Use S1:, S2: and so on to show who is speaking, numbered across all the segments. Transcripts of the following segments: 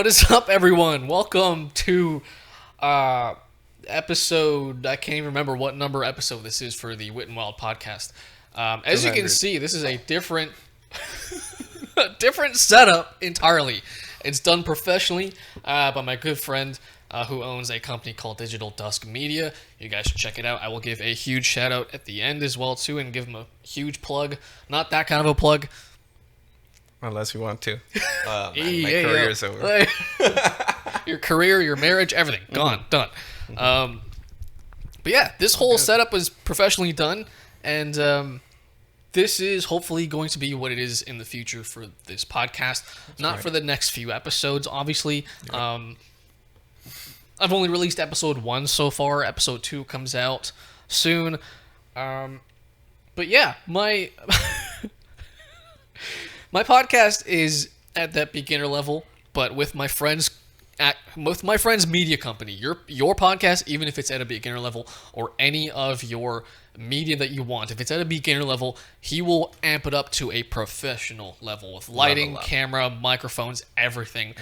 S1: What is up, everyone? Welcome to episode. I can't even remember what number episode this is for the Wit and Wild podcast. As you can see, this is a different, different setup entirely. It's done professionally by my good friend who owns a company called Digital Dusk Media. You guys should check it out. I will give a huge shout out at the end as well too, and give him a huge plug. Not that kind of a plug.
S2: Unless you want to. My career is over.
S1: Your career, your marriage, everything. Gone. Done. But yeah, this whole setup is professionally done. And this is hopefully going to be what it is in the future for this podcast. Not for the next few episodes, obviously. Yep. I've only released episode 1 so far. Episode 2 comes out soon. But yeah, my... My podcast is at that beginner level, but with my friends media company. Your podcast, even if it's at a beginner level, or any of your media that you want, if it's at a beginner level, he will amp it up to a professional level with lighting, camera, microphones, everything.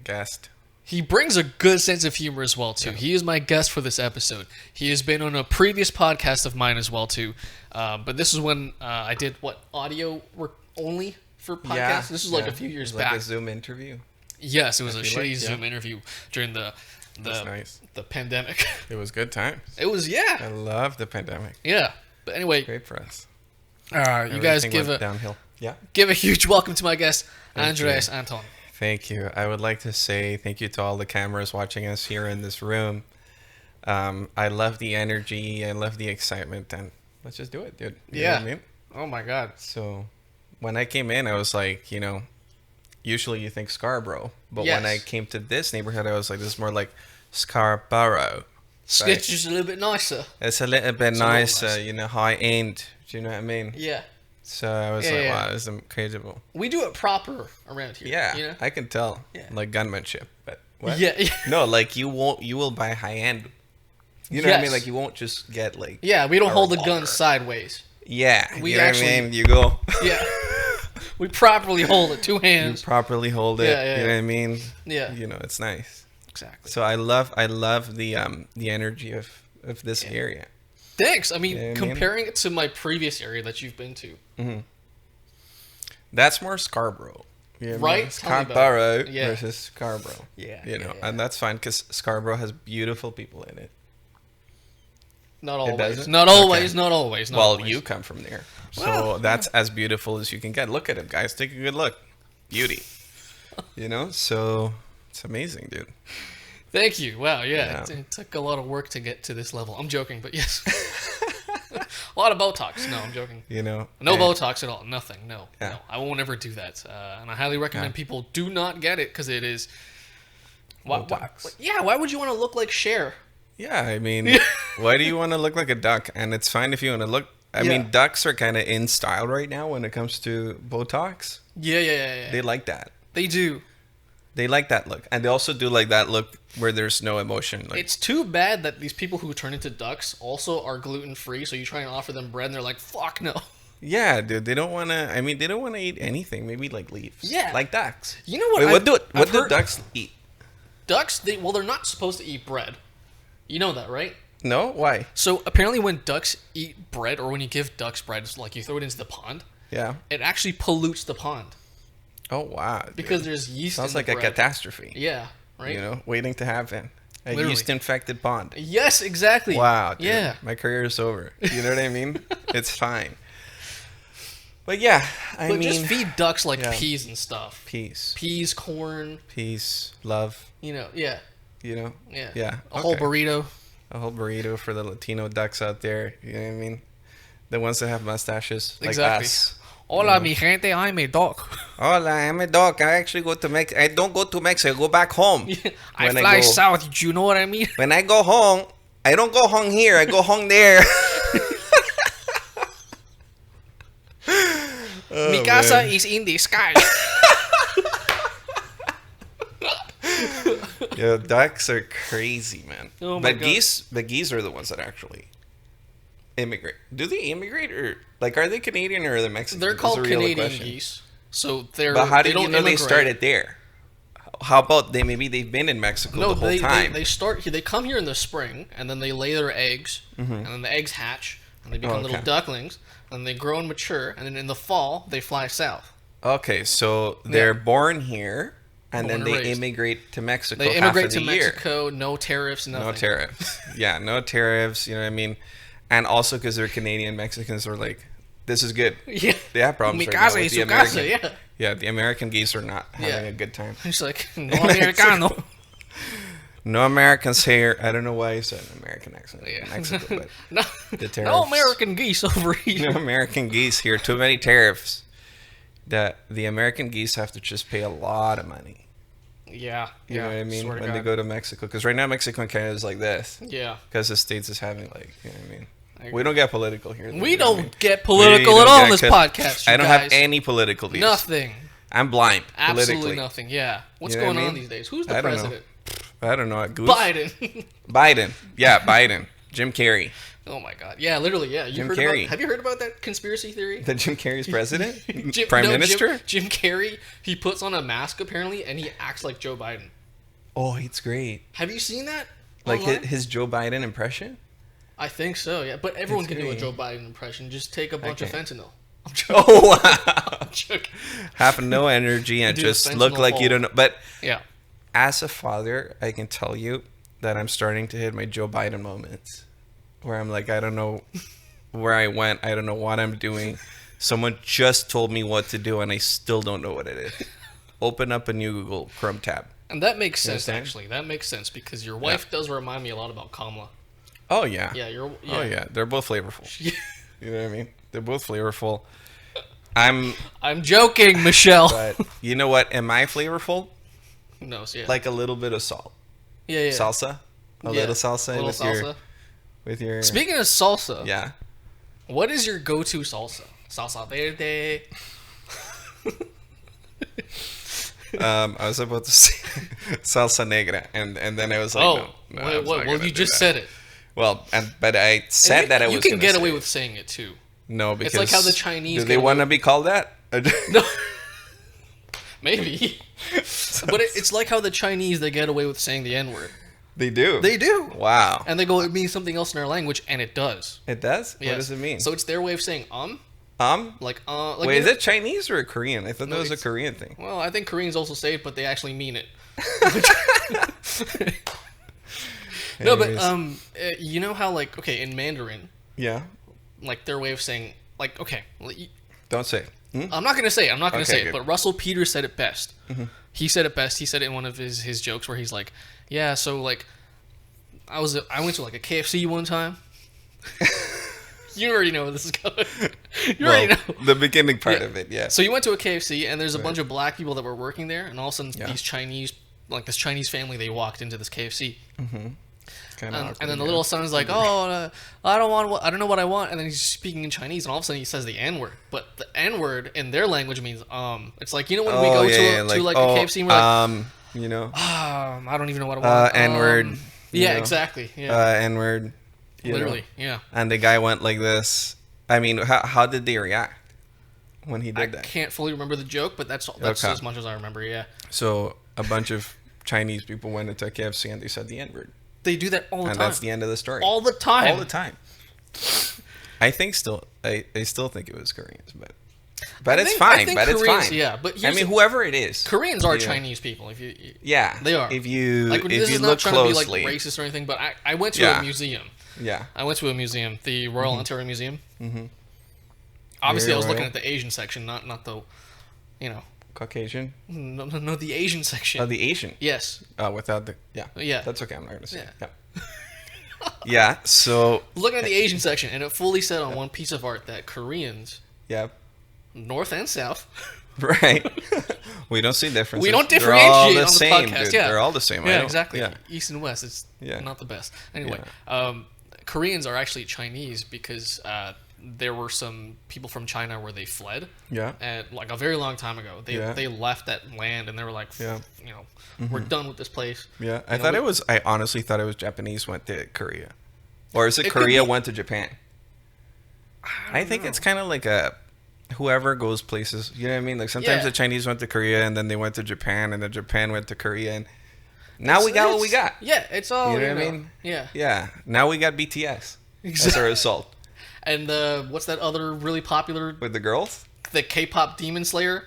S2: Guest.
S1: He brings a good sense of humor as well too. Yeah. He is my guest for this episode. He has been on a previous podcast of mine as well too. But this is when I did audio work only. For podcasts. Yeah, this was like a few years back.
S2: Like a Zoom interview.
S1: Yes, it was a shitty Zoom interview during the pandemic.
S2: It was good times.
S1: It was, yeah.
S2: I love the pandemic.
S1: Yeah, but anyway,
S2: great for us.
S1: You guys give a huge welcome to my guest, Andreas Anton.
S2: Thank you. I would like to say thank you to all the cameras watching us here in this room. I love the energy. I love the excitement, and let's just do it, dude. You know what I mean?
S1: Oh my God.
S2: So. When I came in, I was like, usually you think Scarborough. But when I came to this neighborhood, I was like, this is more like Scarborough.
S1: It's just a little bit nicer.
S2: It's a little bit nicer, high end. Do you know what I mean?
S1: Yeah.
S2: So I was wow, this is incredible.
S1: We do it proper around here.
S2: Yeah, I can tell. Yeah. Like gunmanship. But what?
S1: Yeah.
S2: No, like you will buy high end. You know what I mean? Like you won't just get like...
S1: Yeah, we don't hold the gun sideways.
S2: Yeah, you know what I mean? You go...
S1: Yeah. We properly hold it, 2 hands.
S2: You properly hold it. Yeah. You know what I mean?
S1: Yeah.
S2: It's nice.
S1: Exactly.
S2: So I love the energy of this area.
S1: Thanks. I mean, comparing it to my previous area that you've been to.
S2: Mm-hmm. That's more Scarborough. You know
S1: right?
S2: Scarborough versus Scarborough.
S1: Yeah.
S2: And that's fine because Scarborough has beautiful people in it.
S1: Not always. Not always. Not always.
S2: Well, you come from there. So that's as beautiful as you can get. Look at it, guys. Take a good look. Beauty. So it's amazing, dude.
S1: Thank you. Wow, yeah. It took a lot of work to get to this level. I'm joking, but yes. A lot of Botox. No, I'm joking. No Botox at all. Nothing. No. I won't ever do that. And I highly recommend people do not get it because it is... Why would you want to look like Cher?
S2: Yeah, I mean, why do you want to look like a duck? And it's fine if you want to look... I mean, ducks are kind of in style right now when it comes to Botox.
S1: Yeah.
S2: They like that.
S1: They do.
S2: They like that look. And they also do like that look where there's no emotion. Like,
S1: it's too bad that these people who turn into ducks also are gluten-free, so you try and offer them bread and they're like, fuck no.
S2: Yeah, dude. They don't want to... I mean, they don't want to eat anything. Maybe like leaves.
S1: Yeah.
S2: Like ducks.
S1: You know what?
S2: What do ducks eat?
S1: Ducks, they're not supposed to eat bread. You know that, right?
S2: No? Why?
S1: So apparently when ducks eat bread, or when you give ducks bread, it's like you throw it into the pond.
S2: Yeah.
S1: It actually pollutes the pond.
S2: Oh, wow. Dude.
S1: Because there's yeast
S2: Sounds
S1: in
S2: like
S1: the bread.
S2: A catastrophe.
S1: Yeah, right?
S2: Waiting to happen. A
S1: Literally.
S2: yeast-infected pond.
S1: Yes, exactly.
S2: Wow, dude.
S1: Yeah.
S2: My career is over. You know what I mean? It's fine. But yeah, I mean...
S1: just feed ducks like peas and stuff.
S2: Peas,
S1: corn.
S2: Peace, love.
S1: Yeah.
S2: Yeah.
S1: A whole burrito.
S2: A whole burrito for the Latino ducks out there. You know what I mean? The ones that have mustaches like us.
S1: Hola, mi gente. I'm a dog.
S2: Hola, I'm a dog. I actually go to Mexico. I don't go to Mexico. I go back home.
S1: I fly south. Do you know what I mean?
S2: When I go home, I don't go home here. I go home there.
S1: Mi casa is in the sky.
S2: Yo, ducks are crazy, man.
S1: Oh my
S2: God. Geese are the ones that actually immigrate. Do they immigrate, or like are they Canadian or are they Mexican?
S1: They're called Canadian geese. So they're.
S2: But how
S1: do
S2: you know they started there? how about they've been in Mexico the whole time?
S1: They come here in the spring, and then they lay their eggs, and then the eggs hatch, and they become little ducklings, and they grow and mature, and then in the fall they fly south.
S2: Okay, so they're born here, and then they immigrate to Mexico. They immigrate to Mexico,
S1: no tariffs, nothing.
S2: No tariffs. Yeah, no tariffs. You know what I mean? And also because they're Canadian, Mexicans are like, this is good.
S1: Yeah.
S2: They have problems right now with the American. Yeah, the American geese are not having a good time.
S1: He's like, no Americano.
S2: No Americans here. I don't know why you said an American accent in Mexico, but
S1: no American geese over here.
S2: No American geese here. Too many tariffs. The American geese have to just pay a lot of money.
S1: Yeah.
S2: You know what I mean? When they go to Mexico. Because right now Mexico and Canada is like this.
S1: Yeah.
S2: Because the States is having like, you know what I mean? We don't get political here.
S1: We don't get political at all on this podcast.
S2: I don't have any political views.
S1: Nothing.
S2: I'm blind.
S1: Absolutely nothing. Yeah. What's going on these days? Who's the president?
S2: I don't know. Goose?
S1: Biden.
S2: Biden. Yeah, Biden. Jim Carrey.
S1: Oh my God. Yeah, literally. Yeah.
S2: Jim Carrey.
S1: Have you heard about that conspiracy theory?
S2: That Jim Carrey's president? Prime Minister?
S1: Jim Carrey. He puts on a mask apparently, and he acts like Joe Biden.
S2: Oh, it's great.
S1: Have you seen that?
S2: Like his Joe Biden impression?
S1: I think so, yeah. But everyone can do a Joe Biden impression. Just take a bunch of fentanyl.
S2: I'm joking. Oh, wow. I'm joking. Have no energy and just look like you don't know. But
S1: yeah,
S2: as a father, I can tell you that I'm starting to hit my Joe Biden moments. Where I'm like, I don't know where I went. I don't know what I'm doing. Someone just told me what to do, and I still don't know what it is. Open up a new Google Chrome tab.
S1: And that makes sense, actually. That makes sense because your wife does remind me a lot about Kamala.
S2: Oh, yeah.
S1: Yeah,
S2: Oh, yeah. They're both flavorful. You know what I mean? They're both flavorful. I'm
S1: joking, Michelle.
S2: But you know what? Am I flavorful?
S1: Who knows, yeah.
S2: Like a little bit of salt.
S1: Yeah.
S2: Salsa? A little salsa?
S1: A little salsa.
S2: With your...
S1: Speaking of salsa.
S2: Yeah.
S1: What is your go-to salsa? Salsa verde.
S2: I was about to say salsa negra, and then I was like, no,
S1: well, you just said it.
S2: Well, but I said that I was.
S1: You can get away with saying it too.
S2: No, because
S1: it's like how the Chinese.
S2: Do they want to be called that?
S1: No. Maybe. But it's like how the Chinese, they get away with saying the N-word.
S2: They do.
S1: They do.
S2: Wow.
S1: And they go, it means something else in our language, and it does.
S2: It does?
S1: Yes.
S2: What does it mean?
S1: So it's their way of saying Like
S2: wait, is it Chinese or Korean? I thought that was a Korean thing.
S1: Well, I think Koreans also say it, but they actually mean it. No, but you know how like in Mandarin, like their way of saying
S2: don't say.
S1: I'm not gonna say it, but Russell Peters said it best. Mm-hmm. He said it best. He said it in one of his jokes where he's like, yeah, so like I went to like a KFC one time. You already know where this is going. Already know.
S2: The beginning part of it, yeah.
S1: So you went to a KFC, and there's a bunch of black people that were working there, and all of a sudden, this Chinese family, they walked into this KFC. Mm-hmm. And then the little son is like, I don't know what I want, and then he's speaking in Chinese, and all of a sudden he says the N-word. But the N-word in their language means It's like, you know when we go to a KFC, and we're like,
S2: you know,
S1: I don't even know what I want.
S2: N-word.
S1: Yeah, exactly. Yeah.
S2: N-word.
S1: Literally, yeah.
S2: And the guy went like this. I mean, how did they react when he did that?
S1: I can't fully remember the joke, but that's as much as I remember, yeah.
S2: So a bunch of Chinese people went into KFC and they said the N-word.
S1: They do that all the time.
S2: And that's the end of the story.
S1: All the time.
S2: All the time. I still think it was Koreans, but it's fine. It's fine.
S1: Yeah, but
S2: whoever it is,
S1: Koreans are Chinese people. If you they are.
S2: If you
S1: this is
S2: look
S1: not trying
S2: closely,
S1: to be like racist or anything, but I went to a museum.
S2: Yeah.
S1: I went to a museum, the Royal Ontario Museum. Mm-hmm. Obviously, I was looking at the Asian section, not the,
S2: Caucasian.
S1: No, the Asian section.
S2: Oh, the Asian.
S1: Yes.
S2: Without the
S1: yeah.
S2: That's okay. I'm not gonna say. Yeah. So
S1: looking at the Asian section, and it fully said on one piece of art that Koreans.
S2: Yep.
S1: North and South.
S2: Right. We don't see differences.
S1: We don't differentiate on the
S2: same,
S1: podcast.
S2: Dude.
S1: Yeah.
S2: They're all the same.
S1: Yeah, exactly. Yeah. East and West. It's not the best. Anyway,
S2: yeah.
S1: Koreans are actually Chinese because there were some people from China where they fled.
S2: Yeah.
S1: And like a very long time ago, they left that land and they were like, we're done with this place.
S2: Yeah. I honestly thought it was Japanese went to Korea, or is it Korea went to Japan? I think it's kind of like whoever goes places. You know what I mean? Like sometimes the Chinese went to Korea and then they went to Japan and then Japan went to Korea and now we got what we got.
S1: Yeah, it's all.
S2: You know what I mean?
S1: Yeah.
S2: Yeah. Now we got BTS as a result.
S1: And what's that other really popular
S2: With the girls?
S1: the K-pop Demon Slayer?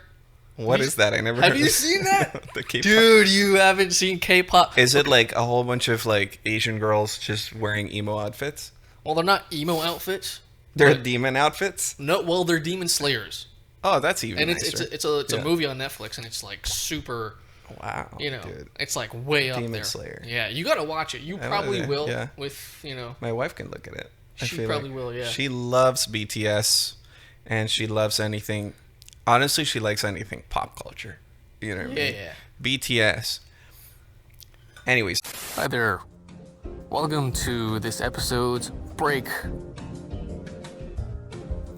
S2: What is that? I never
S1: Have
S2: heard
S1: you
S2: of
S1: seen that?
S2: the K-pop.
S1: Dude, you haven't seen K-pop.
S2: Is it like a whole bunch of like Asian girls just wearing emo outfits?
S1: Well, they're not emo outfits.
S2: They're demon outfits?
S1: No, well, they're Demon Slayers.
S2: Oh, that's even
S1: And
S2: nicer.
S1: it's a movie on Netflix, and it's like super.
S2: Wow.
S1: Dude. It's like way up
S2: Demon
S1: there.
S2: Slayer.
S1: Yeah, you gotta watch it. You probably will.
S2: Yeah.
S1: With
S2: My wife can look at it.
S1: She probably will. Yeah.
S2: She loves BTS, and she loves anything. Honestly, she likes anything pop culture. You know what I mean?
S1: Yeah.
S2: BTS. Anyways.
S1: Hi there. Welcome to this episode's break.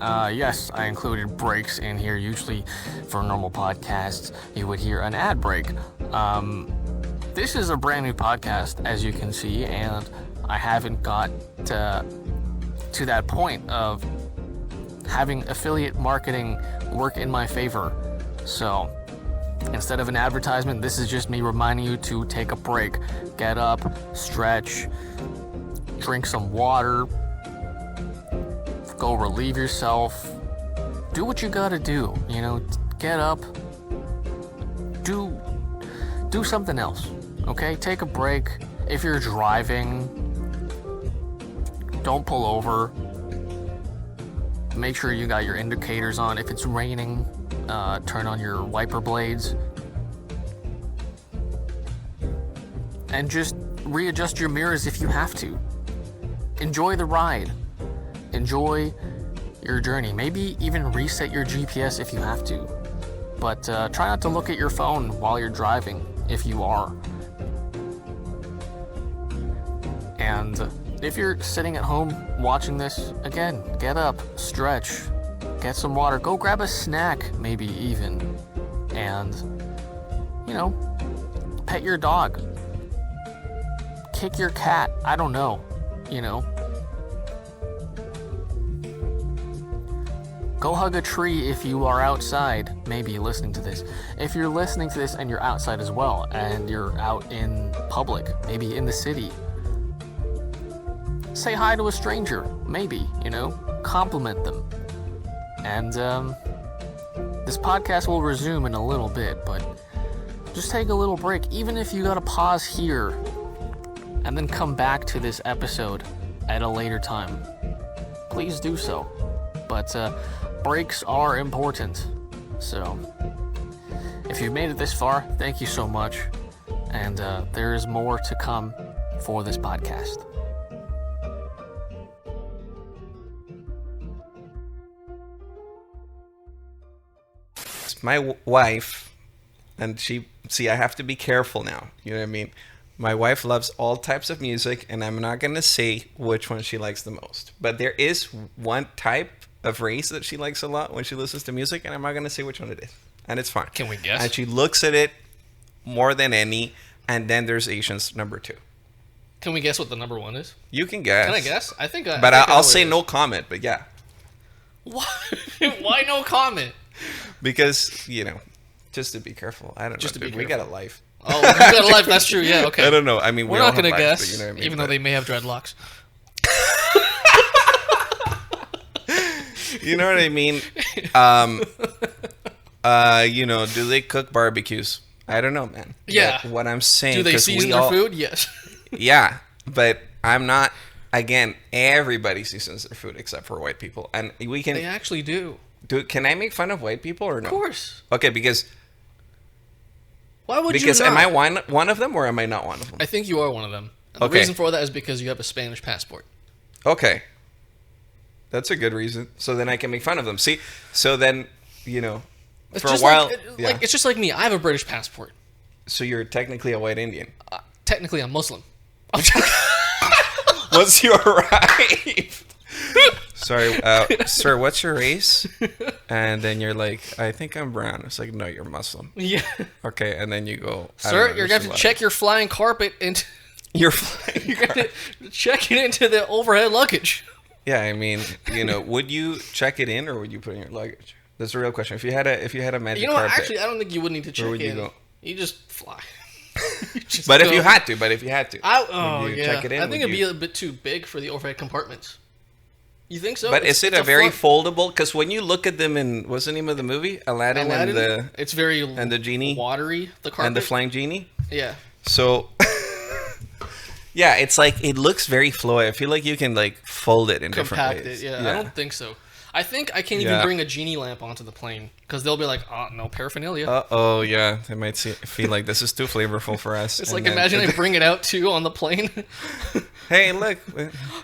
S1: Yes, I included breaks in here. Usually for normal podcasts, you would hear an ad break. This is a brand new podcast, as you can see, and I haven't got to that point of having affiliate marketing work in my favor. So instead of an advertisement, this is just me reminding you to take a break. Get up, stretch, drink some water, go relieve yourself. Do what you gotta do, get up, do something else, okay? Take a break. If you're driving, don't pull over. Make sure you got your indicators on. If it's raining, turn on your wiper blades. And just readjust your mirrors if you have to. Enjoy the ride. Enjoy your journey. Maybe even reset your GPS if you have to. But try not to look at your phone while you're driving, if you are. And if you're sitting at home watching this, again, get up, stretch, get some water, go grab a snack, maybe even. And, pet your dog. Kick your cat. I don't know. Go hug a tree if you are outside, maybe listening to this. If you're listening to this and you're outside as well, and you're out in public, maybe in the city, say hi to a stranger, maybe, compliment them. And this podcast will resume in a little bit, but just take a little break, even if you gotta pause here and then come back to this episode at a later time. Please do so. But breaks are important. So if you've made it this far, thank you so much. And there is more to come for this podcast.
S2: My wife, and I have to be careful now. You know what I mean? My wife loves all types of music, and I'm not going to say which one she likes the most. But there is one type of race that she likes a lot when she listens to music, and I'm not going to say which one it is. And it's fine.
S1: Can we guess?
S2: And she looks at it more than any, and then there's Asians number 2.
S1: Can we guess what the number 1 is?
S2: You can guess.
S1: Can I guess? I think I
S2: But
S1: think
S2: I'll say no comment, but yeah.
S1: Why? Why no comment?
S2: Because, just to be careful. I don't
S1: Just
S2: know.
S1: to be
S2: We got a life.
S1: Oh, you got a life. That's true. Yeah, okay.
S2: I don't know. I mean,
S1: we're
S2: all
S1: not
S2: have
S1: going to
S2: lives,
S1: guess,
S2: but you know what I mean?
S1: even though they may have dreadlocks.
S2: You know what I mean? Do they cook barbecues? I don't know, man.
S1: Yeah.
S2: But what I'm saying,
S1: Do they season their food? Yes.
S2: Yeah, but I'm not. Again, everybody seasons their food except for white people, and we can.
S1: They actually do.
S2: Can I make fun of white people or no?
S1: Of course.
S2: Okay, because
S1: why would
S2: because
S1: you not?
S2: am I one of them or am I not one of them?
S1: I think you are one of them. And
S2: Okay.
S1: The reason for that is because you have a Spanish passport.
S2: Okay. That's a good reason. So then I can make fun of them. See? So then,
S1: It's
S2: for a
S1: just
S2: while.
S1: like it's just like me. I have a British passport.
S2: So you're technically a white Indian.
S1: Technically, I'm Muslim.
S2: What's your right? Sorry, sir, what's your race? And then you're like, I think I'm brown. It's like, no, you're Muslim.
S1: Yeah.
S2: Okay, and then you go,
S1: Sir, you're going to have to check your flying carpet into...
S2: You're flying
S1: You're going to check it into the overhead luggage.
S2: Yeah, I mean, would you check it in or would you put it in your luggage? That's a real question. If you had a magic
S1: You know what?
S2: carpet,
S1: Actually, I don't think you would need to check
S2: where would you
S1: in.
S2: go?
S1: You just fly. You just
S2: But
S1: go.
S2: if you had to,
S1: Oh,
S2: would you
S1: yeah.
S2: check it in?
S1: I think
S2: Would
S1: it'd
S2: you-
S1: be a bit too big for the overhead compartments. You think so?
S2: But is it
S1: it's
S2: a very
S1: fun-
S2: foldable? Because when you look at them in what's the name of the movie, Aladdin,
S1: Aladdin, it's very
S2: and the genie
S1: watery. The carpet
S2: and the flying genie.
S1: Yeah.
S2: So, yeah, it's like it looks very flowy. I feel like you can like fold it in different
S1: Compact
S2: ways.
S1: it. Yeah, I don't think so. I think I can't even
S2: Yeah.
S1: bring a genie lamp onto the plane because they'll be like, "Oh, no paraphernalia."
S2: Oh yeah, they might feel like this is too flavorful for us.
S1: It's
S2: And
S1: like
S2: then-
S1: imagine I bring it out too on the plane.
S2: Hey, look.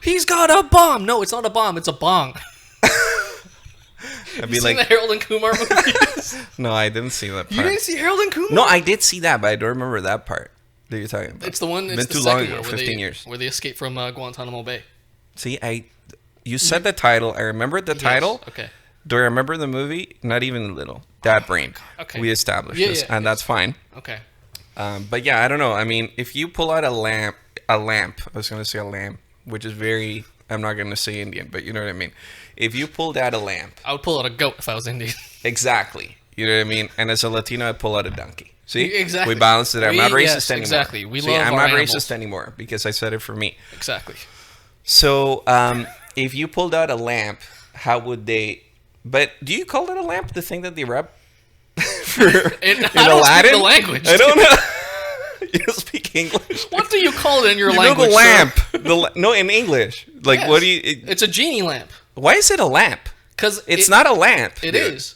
S1: He's got a bomb. No, it's not a bomb. It's a bong.
S2: I'd
S1: You
S2: be
S1: seen the
S2: like,
S1: Harold and Kumar movies?
S2: no, I didn't see that part.
S1: You didn't see Harold and Kumar?
S2: No, I did see that, but I don't remember that part that you're talking about.
S1: It's the one. It's
S2: Been
S1: the
S2: too long
S1: second
S2: ago,
S1: one where
S2: 15
S1: they,
S2: years.
S1: where they escape from Guantanamo Bay.
S2: See, you said the title. I remembered the title.
S1: Yes, okay.
S2: Do I remember the movie? Not even a little. Dad brain.
S1: Okay.
S2: We established
S1: Yeah,
S2: this,
S1: yeah,
S2: and that's fine.
S1: Okay.
S2: But yeah, I don't know. I mean, if you pull out a lamp. I was going to say a lamp, which is very. I'm not going to say Indian, but you know what I mean. If you pulled out a lamp,
S1: I would pull out a goat if I was Indian.
S2: exactly. You know what I mean. And as a Latino, I'd pull out a donkey. See,
S1: Exactly.
S2: We balanced it. I'm not
S1: We-
S2: racist
S1: yes,
S2: anymore.
S1: exactly. We
S2: See,
S1: love
S2: I'm
S1: our
S2: not
S1: animals.
S2: racist anymore because I said it for me.
S1: Exactly.
S2: So, if you pulled out a lamp, how would they? But do you call it a lamp? The thing that they rub for in
S1: I don't
S2: Aladdin?
S1: speak the language.
S2: I don't know. You don't speak English.
S1: What do you call it in your
S2: You
S1: language?
S2: know the
S1: sir?
S2: lamp. No, in English. Like,
S1: Yes.
S2: what do you?
S1: It's a genie lamp.
S2: Why is it a lamp?
S1: Because
S2: It's not a lamp.
S1: It
S2: dude.
S1: is.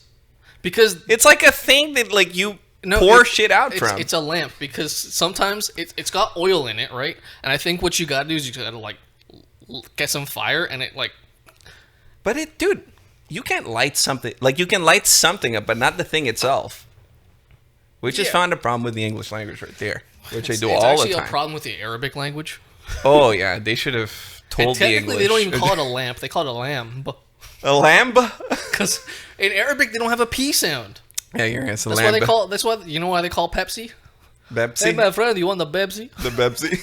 S1: Because
S2: It's like a thing that like you
S1: no,
S2: pour
S1: it's-
S2: shit out
S1: it's,
S2: from.
S1: It's a lamp because sometimes it's got oil in it, right? And I think what you gotta do is you gotta like get some fire and it like
S2: But dude, you can't light something. Like you can light something up, but not the thing itself. We just
S1: Yeah.
S2: found a problem with the English language right there, which I do
S1: it's
S2: all
S1: actually
S2: the
S1: a
S2: time.
S1: problem with the Arabic language.
S2: Oh yeah, they should have
S1: And
S2: told the
S1: technically,
S2: English.
S1: they don't even call it a lamp; they call it a lamb.
S2: a lamb.
S1: Because in Arabic, they don't have a P sound.
S2: Yeah, you're it's a
S1: That's
S2: lamb.
S1: why they call. That's why you know why they call Pepsi.
S2: Pepsi.
S1: Hey, my friend, you want the Pepsi?
S2: The Pepsi.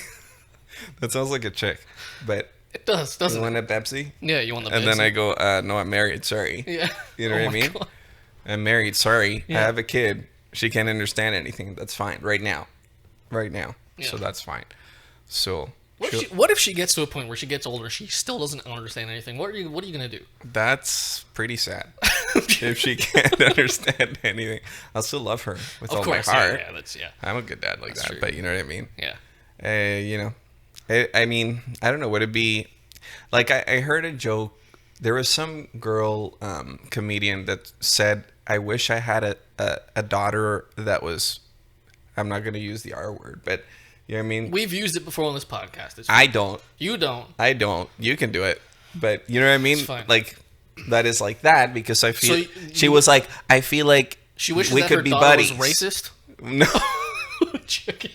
S2: That sounds like a chick, but
S1: It does,
S2: you
S1: doesn't
S2: want
S1: it?
S2: a Pepsi?
S1: Yeah, you want the
S2: And
S1: Pepsi.
S2: then I go, no, I'm married. Sorry.
S1: Yeah.
S2: You know
S1: Oh
S2: what I
S1: my
S2: mean?
S1: God.
S2: I'm married. Sorry. I
S1: Yeah.
S2: have a kid. She can't understand anything. That's fine. Right now. So
S1: Yeah.
S2: that's fine. So
S1: What if she gets to a point where she gets older, she still doesn't understand anything? What are you gonna do?
S2: that's pretty sad. If she can't understand anything, I'll still love her with all
S1: Of course,
S2: my heart.
S1: yeah, that's yeah,
S2: I'm a good dad like
S1: That's
S2: that,
S1: true.
S2: but you know what I mean.
S1: yeah.
S2: You know, I mean, I don't know. Would it be like I heard a joke? There was some girl comedian that said, "I wish I had a daughter that was." I'm not going to use the R word, but you know what I mean.
S1: We've used it before on this podcast. It's
S2: I don't.
S1: you don't.
S2: I don't. You can do it, but you know what I mean.
S1: It's fine.
S2: Like that is like that because I feel
S1: So
S2: she
S1: you-
S2: was like, I feel like
S1: She wishes
S2: we
S1: that
S2: could
S1: her
S2: be
S1: daughter
S2: buddies.
S1: was racist.
S2: No.
S1: Joking.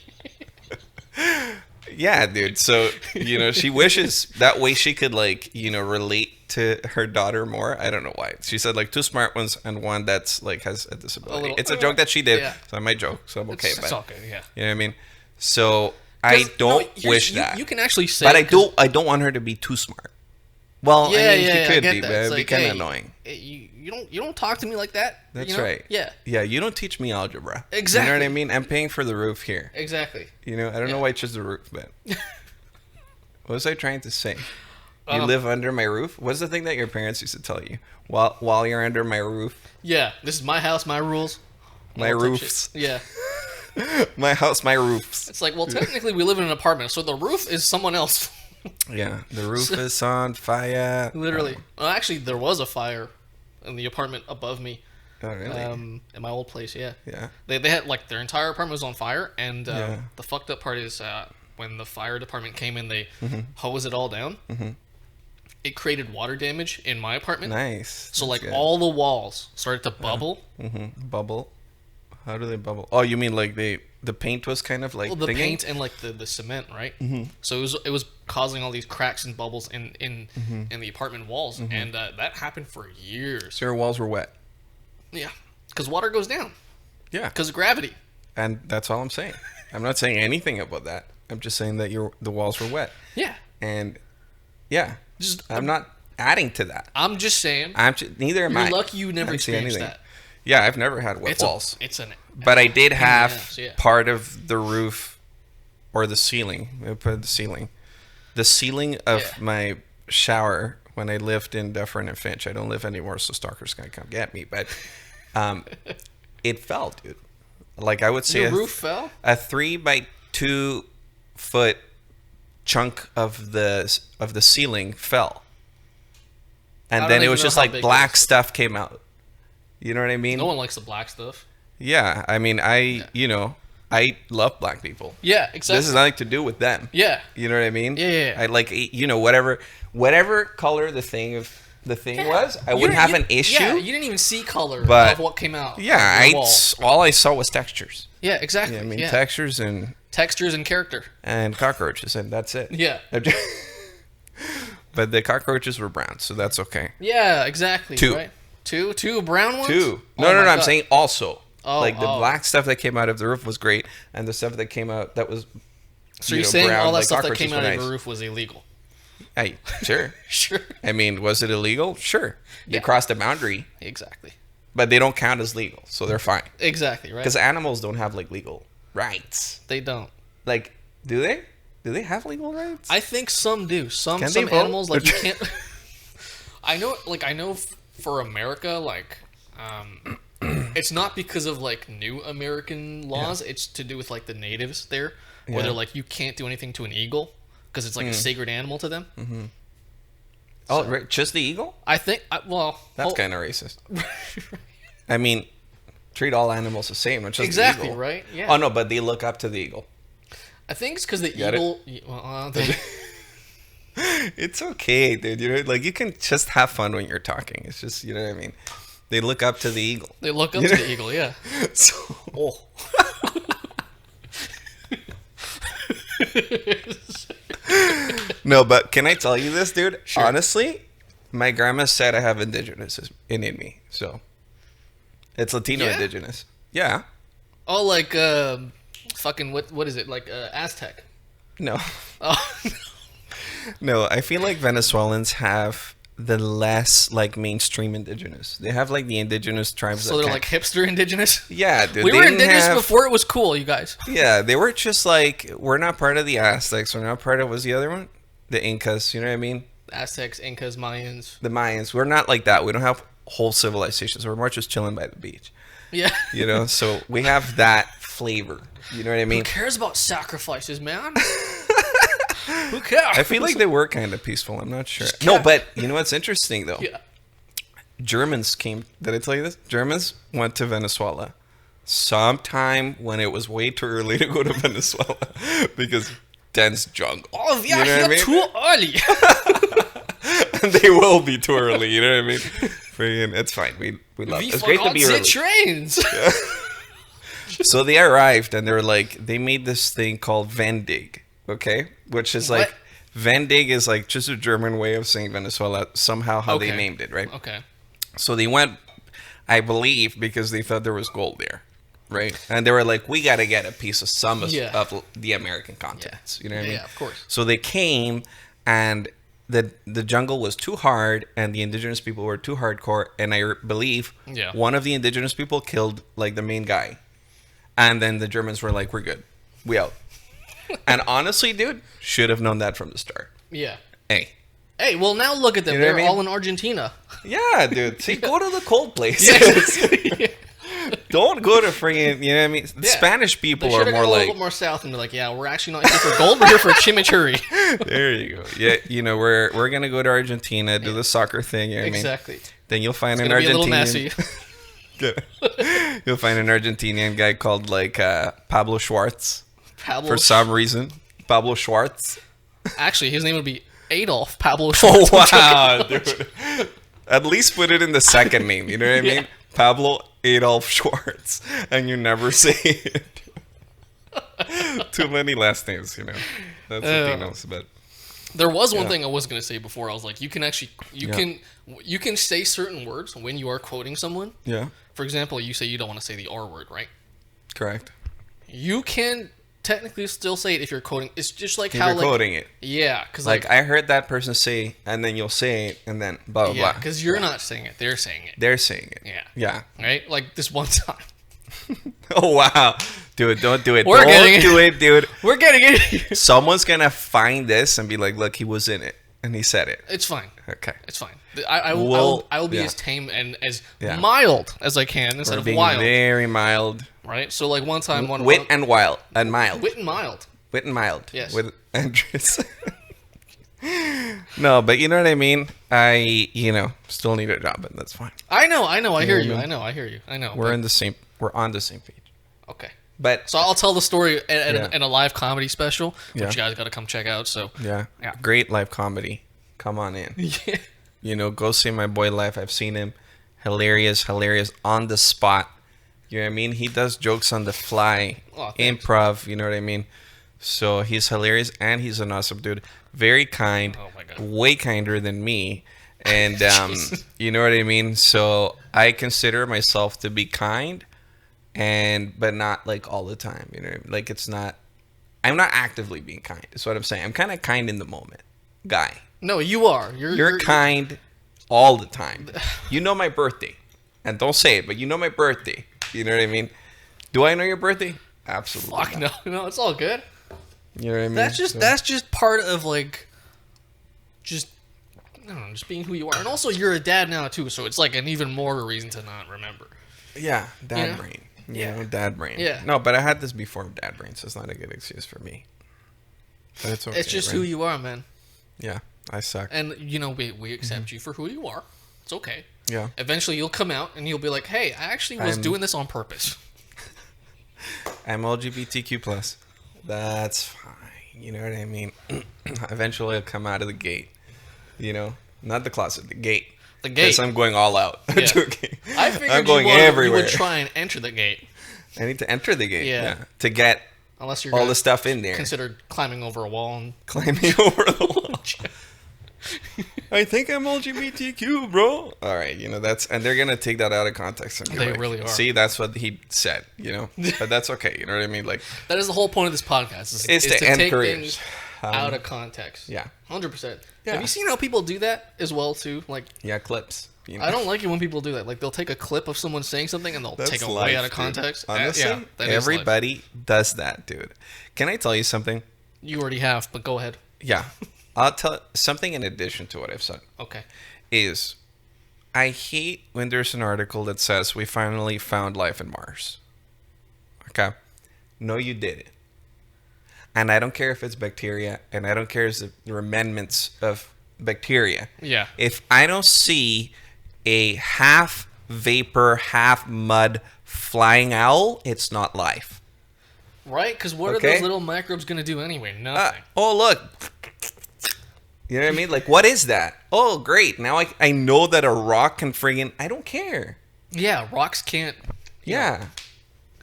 S2: Yeah, dude. So, you know, she wishes that way she could, like, you know, relate to her daughter more. I don't know why. She said, like, two smart ones and one that's, like, has a disability.
S1: little-
S2: It's a joke that she did.
S1: Yeah.
S2: So I might joke. So I'm okay.
S1: It's
S2: But,
S1: all good. Yeah.
S2: you know what I mean? So I
S1: 'Cause,
S2: don't
S1: no, here's-
S2: wish
S1: you-
S2: that.
S1: You can actually say.
S2: But I
S1: 'cause-
S2: don't want her to be too smart. Well,
S1: Yeah,
S2: I mean,
S1: yeah,
S2: she
S1: I
S2: could
S1: get
S2: be,
S1: that.
S2: but
S1: It's
S2: it'd be
S1: like,
S2: kind of
S1: hey,
S2: annoying.
S1: You don't talk to me like that.
S2: That's
S1: you know?
S2: right.
S1: Yeah.
S2: Yeah, you don't teach me algebra.
S1: Exactly.
S2: You know what I mean? I'm paying for the roof here.
S1: Exactly.
S2: You know, I don't know
S1: Yeah.
S2: why it's just the roof, but what was I trying to say? You
S1: Um,
S2: live under my roof? What's the thing that your parents used to tell you? While you're under my roof,
S1: Yeah. This is my house, my rules.
S2: my
S1: all that
S2: roofs,
S1: shit. Yeah.
S2: my house, my roofs.
S1: It's like, well, technically we live in an apartment, so the roof is someone else.
S2: Yeah, the roof is on fire.
S1: Literally. Well, actually, there was a fire in the apartment above me.
S2: Oh, really?
S1: In my old place, yeah.
S2: Yeah.
S1: They had, like, their entire apartment was on fire, and
S2: Yeah.
S1: the fucked up part is when the fire department came in, they
S2: Mm-hmm.
S1: hosed it all down. It created water damage in my apartment.
S2: Nice.
S1: So,
S2: That's
S1: like,
S2: good.
S1: all the walls started to bubble.
S2: Bubble. How do they bubble? Oh, you mean like the paint was kind of like
S1: Well, the
S2: thinking?
S1: paint and, like, the cement, right? So it was causing all these cracks and bubbles in the apartment walls, and that happened for years.
S2: So your walls were wet.
S1: Yeah. Because water goes down.
S2: Yeah.
S1: Because of gravity.
S2: And that's all I'm saying. I'm not saying anything about that. I'm just saying that the walls were wet.
S1: Yeah.
S2: And yeah,
S1: Just
S2: I'm not adding to that.
S1: I'm just saying.
S2: Neither am I.
S1: You're lucky you never experienced that.
S2: Yeah, I've never had wet walls.
S1: But
S2: I did have part of the roof or the ceiling. I put the ceiling. The ceiling of my shower when I lived in Dufferin and Finch. I don't live anymore, so stalkers can't come get me. But it fell, dude. Like I would say,
S1: the roof fell.
S2: A 3 by 2 foot chunk of the ceiling fell, and then it was just like black stuff came out. You know what I mean?
S1: No one likes the black stuff.
S2: Yeah, I mean, you know, I love black people.
S1: Yeah, exactly.
S2: This has nothing to do with them.
S1: Yeah.
S2: You know what I mean?
S1: Yeah.
S2: I like, you know, whatever color the thing was, I wouldn't have an issue.
S1: Yeah, you didn't even see color of what came out.
S2: Yeah, all I saw was textures.
S1: Yeah, exactly.
S2: Yeah, I mean, textures and
S1: character.
S2: And cockroaches, and that's it.
S1: Yeah.
S2: But the cockroaches were brown, so that's okay.
S1: Yeah, exactly.
S2: 2.
S1: Right? Two brown ones?
S2: 2. No, I'm saying also. The black stuff that came out of the roof was great, and the stuff that came out that was
S1: you're saying brown, all that stuff that came out of the roof was illegal?
S2: Sure.
S1: Sure.
S2: I mean, was it illegal? Sure. They crossed the boundary.
S1: Exactly.
S2: But they don't count as legal, so they're fine.
S1: Exactly, right?
S2: Because animals don't have, like, legal rights.
S1: They don't.
S2: Like, do they? Do they have legal rights?
S1: I think some do. Some animals, like, you can't... I know for America, like, it's not because of, like, new American laws. Yeah. It's to do with, like, the natives there, where they're like, you can't do anything to an eagle, because it's, like, a sacred animal to them.
S2: Mm-hmm. So, right, just the eagle?
S1: I think,
S2: that's kind of racist. I mean, treat all animals the same, not just
S1: exactly,
S2: the eagle.
S1: Right? Yeah.
S2: Oh, no, but they look up to the eagle.
S1: I think it's because the eagle...
S2: It's okay, dude. You know, like, you can just have fun when you're talking. It's just, you know what I mean? They look up to the eagle.
S1: They look up to the eagle, yeah.
S2: No, but can I tell you this, dude?
S1: Sure.
S2: Honestly, my grandma said I have indigenous in me, so it's Latino indigenous. Yeah.
S1: Oh, like fucking what is it? Like Aztec?
S2: No.
S1: Oh.
S2: No, I feel like Venezuelans have the less like mainstream indigenous. They have like the indigenous tribes.
S1: So they're like hipster indigenous.
S2: Yeah, dude.
S1: We were indigenous before it was cool, you guys.
S2: Yeah, they were just like, we're not part of the Aztecs. We're not part of, what's the other one? The Incas. You know what I mean?
S1: Aztecs, Incas, Mayans.
S2: The Mayans. We're not like that. We don't have whole civilizations. We're more just chilling by the beach.
S1: Yeah.
S2: You know, so we have that flavor. You know what I mean?
S1: Who cares about sacrifices, man? Who cares?
S2: I feel like they were kind of peaceful. I'm not sure. No, but you know what's interesting though?
S1: Yeah.
S2: Germans came. Did I tell you this? Germans went to Venezuela sometime when it was way too early to go to Venezuela because dense jungle.
S1: Oh, yeah, you know what I mean? Too early.
S2: And they will be too early. You know what I mean? Freaking, it's fine. We love it. It's great to be early.
S1: Trains.
S2: Yeah. So they arrived and they were like, they made this thing called Vendig. Okay, which is like Vendig is like just a German way of saying Venezuela. Somehow how they named it, right?
S1: Okay.
S2: So they went, I believe, because they thought there was gold there, right? And they were like, we got to get a piece of some of the American continents. You know what I mean?
S1: Yeah, of course.
S2: So they came, and the jungle was too hard, and the indigenous people were too hardcore. And I believe one of the indigenous people killed like the main guy, and then the Germans were like, we're good, we out. And honestly, dude, should have known that from the start.
S1: Yeah.
S2: Hey,
S1: well, now look at them.
S2: You know
S1: They're all in Argentina.
S2: Yeah, dude. See, go to the cold places. Yeah. Don't go to freaking, you know what I mean? The Spanish people are more like... a little
S1: bit more south and be like, yeah, we're actually not here for gold, we're here for chimichurri.
S2: There you go. Yeah, you know, we're going to go to Argentina, do the soccer thing, you know what I mean?
S1: Exactly.
S2: Then you'll find an
S1: Argentinian...
S2: You'll find an Argentinian guy called like Pablo Schwartz. For some reason. Pablo Schwartz.
S1: Actually, his name would be Adolf Pablo Schwartz.
S2: Oh, wow, dude. At least put it in the second name. You know what I mean? Pablo Adolf Schwartz. And you never say it. Too many last names, you know. That's Latinos, but...
S1: There was one thing I was going to say before. I was like, you can actually... You can say certain words when you are quoting someone.
S2: Yeah.
S1: For example, you say you don't want to say the R word, right?
S2: Correct.
S1: You can technically still say it if you're quoting. It's just like
S2: If
S1: how
S2: you're
S1: like
S2: quoting it.
S1: yeah, because
S2: Like, I heard that person say, and then you'll say it, and then blah, blah,
S1: yeah,
S2: blah.
S1: because you're not saying it, they're saying it.
S2: They're saying it.
S1: Yeah.
S2: Yeah.
S1: Right? Like this one time.
S2: Oh, wow. Dude, don't do it.
S1: We're
S2: Don't
S1: getting
S2: do it, dude.
S1: We're getting it here.
S2: Someone's going to find this and be like, look, he was in it. And he said it.
S1: It's fine.
S2: Okay.
S1: It's fine. I will,
S2: Well,
S1: I will be
S2: yeah.
S1: as tame and as
S2: Yeah.
S1: mild as I can instead
S2: We're
S1: of
S2: being
S1: wild.
S2: very mild.
S1: Right? So like one time,
S2: Wit and wild. And mild.
S1: wit and mild.
S2: Wit and mild.
S1: Yes.
S2: With Andres. No, but you know what I mean? I, still need a job, and that's fine.
S1: I know. I hear you.
S2: what I
S1: I know. I hear you. I know.
S2: We're on the same page.
S1: Okay.
S2: But
S1: So I'll tell the story
S2: Yeah.
S1: in a live comedy special, which
S2: Yeah.
S1: you guys got to come check out. So
S2: yeah,
S1: Yeah.
S2: great live comedy. Come on in.
S1: yeah.
S2: Go see my boy live. I've seen him. Hilarious on the spot. You know what I mean? He does jokes on the fly,
S1: Oh, thanks.
S2: improv. You know what I mean? So he's hilarious, and he's an awesome dude. Very kind.
S1: Oh my God.
S2: Way kinder than me. And
S1: Jesus.
S2: you know what I mean? So I consider myself to be kind, but not like all the time. You know, like I'm not actively being kind. Is what I'm saying. I'm kind of kind in the moment, guy.
S1: No, you are.
S2: You're kind all the time. You know my birthday, and don't say it, but you know my birthday. You know what I mean? Do I know your birthday? Absolutely.
S1: Fuck
S2: not.
S1: no, it's all good.
S2: You know what I mean?
S1: That's just part of like, just I don't know, just being who you are, and also you're a dad now too, so it's like an even more reason to not remember.
S2: Yeah, dad
S1: Yeah.
S2: brain.
S1: Yeah.
S2: Dad brain.
S1: Yeah.
S2: No, but I had this before dad brain, so it's not a good excuse for me. But it's okay.
S1: It's just
S2: right?
S1: who you are, man.
S2: Yeah, I suck.
S1: And we accept you for who you are. It's okay.
S2: Yeah.
S1: Eventually you'll come out and you'll be like, hey, I actually was doing this on purpose.
S2: I'm LGBTQ plus. That's fine. You know what I mean? Eventually I'll come out of the gate. Not the closet, the gate.
S1: The gate.
S2: Because I'm going all out.
S1: Yeah.
S2: Okay.
S1: I figured
S2: I'm going
S1: you
S2: everywhere.
S1: would try and enter the gate.
S2: I need to enter the gate.
S1: Yeah.
S2: To get
S1: Unless you're
S2: all
S1: gonna
S2: the stuff in there.
S1: consider climbing over a wall and
S2: Climbing over the wall. I think I'm LGBTQ, bro. All right, and they're gonna take that out of context. And be
S1: They
S2: like,
S1: really are.
S2: See, that's what he said, but that's okay. You know what I mean? Like,
S1: that is the whole point of this podcast.
S2: It's to
S1: take
S2: encourage.
S1: things out of context.
S2: Yeah.
S1: 100%.
S2: Yeah.
S1: Have you seen how people do that as well too? Like,
S2: Yeah, clips.
S1: I don't like it when people do that. Like, they'll take a clip of someone saying something and they'll take it
S2: life,
S1: way out of
S2: dude.
S1: context.
S2: Honestly,
S1: Yeah, that is life.
S2: everybody does that, dude. Can I tell you something?
S1: You already have, but go ahead.
S2: Yeah, I'll tell something in addition to what I've said.
S1: Okay.
S2: Is I hate when there's an article that says we finally found life in Mars. Okay? No, you didn't. And I don't care if it's bacteria, and I don't care if there are amendments of bacteria.
S1: Yeah.
S2: If I don't see a half vapor, half mud flying owl, it's not life.
S1: Right? Because what are
S2: Okay.
S1: those little microbes going to do anyway? Nothing.
S2: Oh, look. You know what I mean? Like, what is that? Oh, great. Now I know that a rock can friggin'... I don't care.
S1: Yeah, rocks can't...
S2: Yeah.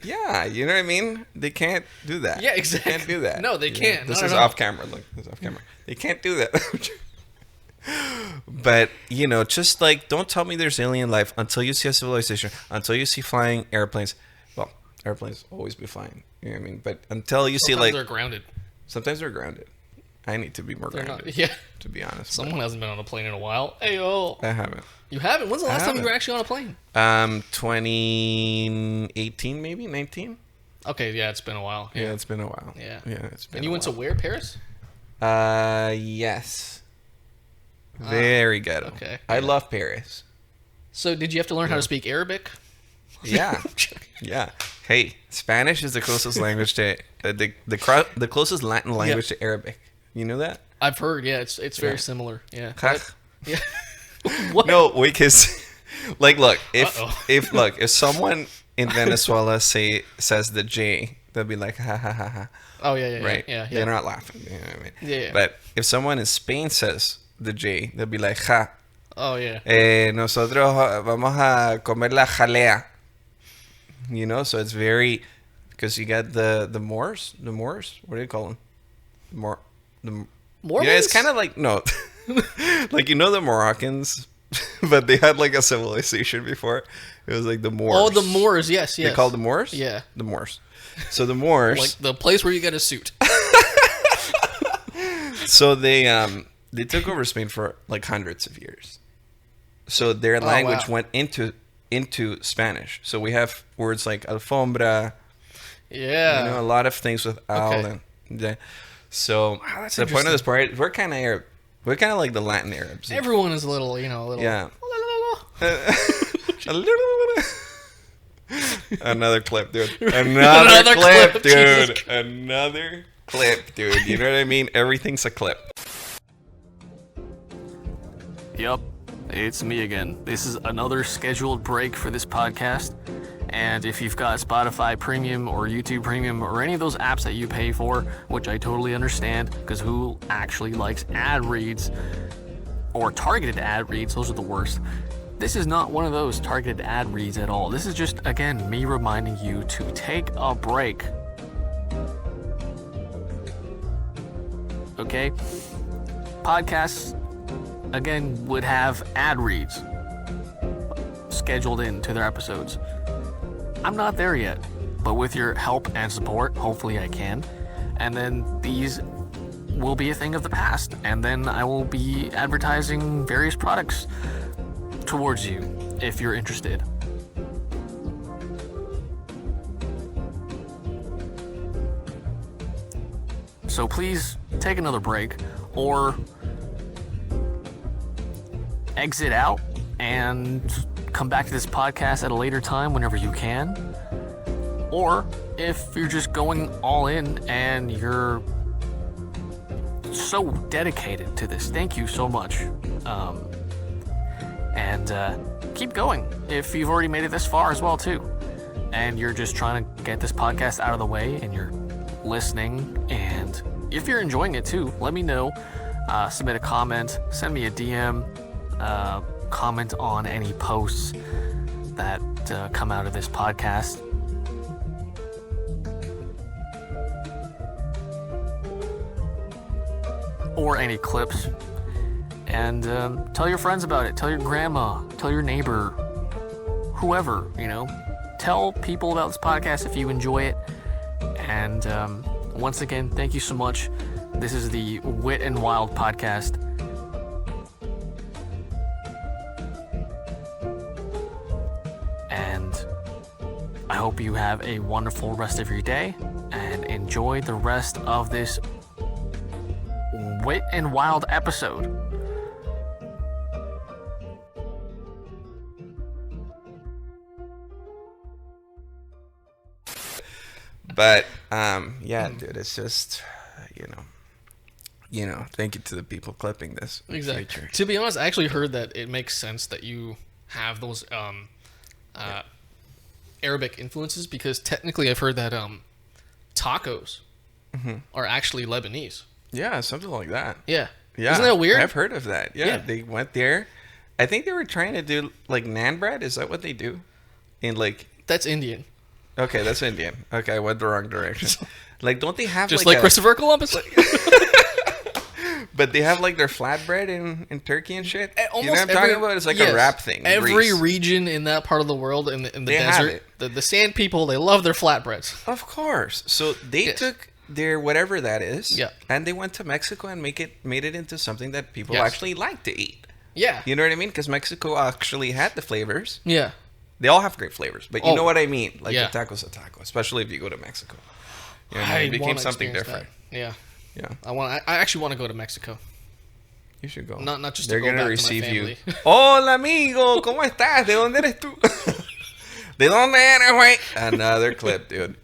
S2: Yeah, you know what I mean? They can't do that.
S1: Yeah, exactly.
S2: They can't do that.
S1: No, they can't.
S2: This
S1: Not
S2: is
S1: at all.
S2: off camera. Look, this is off camera. They can't do that. But, just like, don't tell me there's alien life until you see a civilization, until you see flying airplanes. Well, airplanes always be flying. You know what I mean? But until you see,
S1: Sometimes
S2: like...
S1: they're grounded.
S2: Sometimes they're grounded. I need to be more
S1: They're
S2: grounded,
S1: not... Yeah.
S2: to be honest.
S1: Someone hasn't been on a plane in a while. Ayo.
S2: I haven't.
S1: You haven't? When's the last time you
S2: haven't.
S1: were actually on a plane?
S2: 2018 maybe, 19?
S1: Okay, yeah, it's been a while.
S2: Yeah, it's been a while.
S1: Yeah.
S2: Yeah, it's been
S1: And you
S2: a
S1: went to
S2: while.
S1: where? Paris?
S2: Yes. Very ghetto.
S1: okay.
S2: I love Paris.
S1: So did you have to learn how to speak Arabic?
S2: Yeah. Yeah. Hey, Spanish is the closest language to the closest Latin language to Arabic. You know that?
S1: I've heard, yeah, it's very
S2: Yeah.
S1: similar. Yeah.
S2: Huh?
S1: Yeah. What?
S2: No, because like look,
S1: Uh-oh.
S2: if someone in Venezuela says the J, they'll be like ha ha ha ha.
S1: Oh yeah, yeah,
S2: Right?
S1: yeah, yeah.
S2: They're not laughing. You know what I mean?
S1: Yeah, yeah.
S2: But if someone in Spain says the J, they'll be like ja.
S1: Oh yeah.
S2: Nosotros vamos a comer la jalea. So it's very, because you got the Moors. What do you call them?
S1: Mormons?
S2: Yeah, it's kind of like no, like the Moroccans, but they had like a civilization before. It was like the Moors.
S1: Oh, the Moors. Yes, yes.
S2: They called the Moors.
S1: Yeah.
S2: The Moors. So the Moors,
S1: Like the place where you get a suit.
S2: so they took over Spain for like hundreds of years. So their language went into Spanish. So we have words like alfombra.
S1: Yeah.
S2: You know, a lot of things with al.
S1: Okay.
S2: And yeah. So
S1: that's
S2: the point of this part, we're kind of Arab. We're kind of like the Latin Arabs.
S1: Everyone is a little, you know, a little.
S2: Yeah. A little. Another clip, dude. Another clip, dude. Another clip, dude. You know what I mean? Everything's a clip.
S1: Yep, it's me again. This is another scheduled break for this podcast. And if you've got Spotify Premium or YouTube Premium or any of those apps that you pay for, which I totally understand, because who actually likes ad reads or targeted ad reads? Those are the worst. This is not one of those targeted ad reads at all. This is just, again, me reminding you to take a break. Okay? Podcasts, again, would have ad reads scheduled into their episodes. I'm not there yet, but with your help and support, hopefully I can. And then these will be a thing of the past. And then I will be advertising various products towards you if you're interested. So please take another break or exit out and come back to this podcast at a later time whenever you can. Or if you're just going all in and you're so dedicated to this, thank you so much. And keep going if you've already made it this far as well too. And you're just trying to get this podcast out of the way and you're listening. And if you're enjoying it too, let me know. Submit a comment, send me a DM, comment on any posts that come out of this podcast. Or any clips. And tell your friends about it. Tell your grandma. Tell your neighbor. Whoever, you know. Tell people about this podcast if you enjoy it. And once again, thank you so much. This is the Wit and Wild podcast. And I hope you have a wonderful rest of your day and enjoy the rest of this Wit and Wild episode.
S2: But yeah, dude, it's just you know, thank you to the people clipping this.
S1: Exactly.
S2: Feature.
S1: To be honest, I actually heard that it makes sense that you have those Arabic influences because technically I've heard that tacos are actually Lebanese.
S2: Yeah, something like that.
S1: Yeah.
S2: Yeah.
S1: Isn't that weird?
S2: I've heard of that. Yeah, they went there. I think they were trying to do like naan bread. Is that what they do? In like
S1: That's Indian.
S2: Okay, that's Indian. Okay, I went the wrong direction. Like, don't they have
S1: Just like Christopher Columbus?
S2: But they have like their flatbread in Turkey and shit. You know what I'm
S1: Almost
S2: talking about? It's like a wrap thing. in
S1: Every
S2: Greece.
S1: region in that part of the world, in the
S2: They have
S1: desert, the sand people, they love their flatbreads.
S2: Of course. So they took their whatever that is, and they went to Mexico and made it into something that people actually like to eat.
S1: Yeah.
S2: You know what I mean? Because Mexico actually had the flavors.
S1: Yeah.
S2: They all have great flavors, but you know what I mean. Like a taco's a taco, especially if you go to Mexico. You know, it became something different.
S1: That. Yeah.
S2: Yeah.
S1: I actually want to go to Mexico.
S2: You should go.
S1: Not just
S2: They're
S1: to go
S2: gonna
S1: back
S2: receive
S1: to my family.
S2: you. Hola amigo, ¿cómo estás? ¿De dónde eres tú? ¿De dónde eres, güey? Another clip, dude.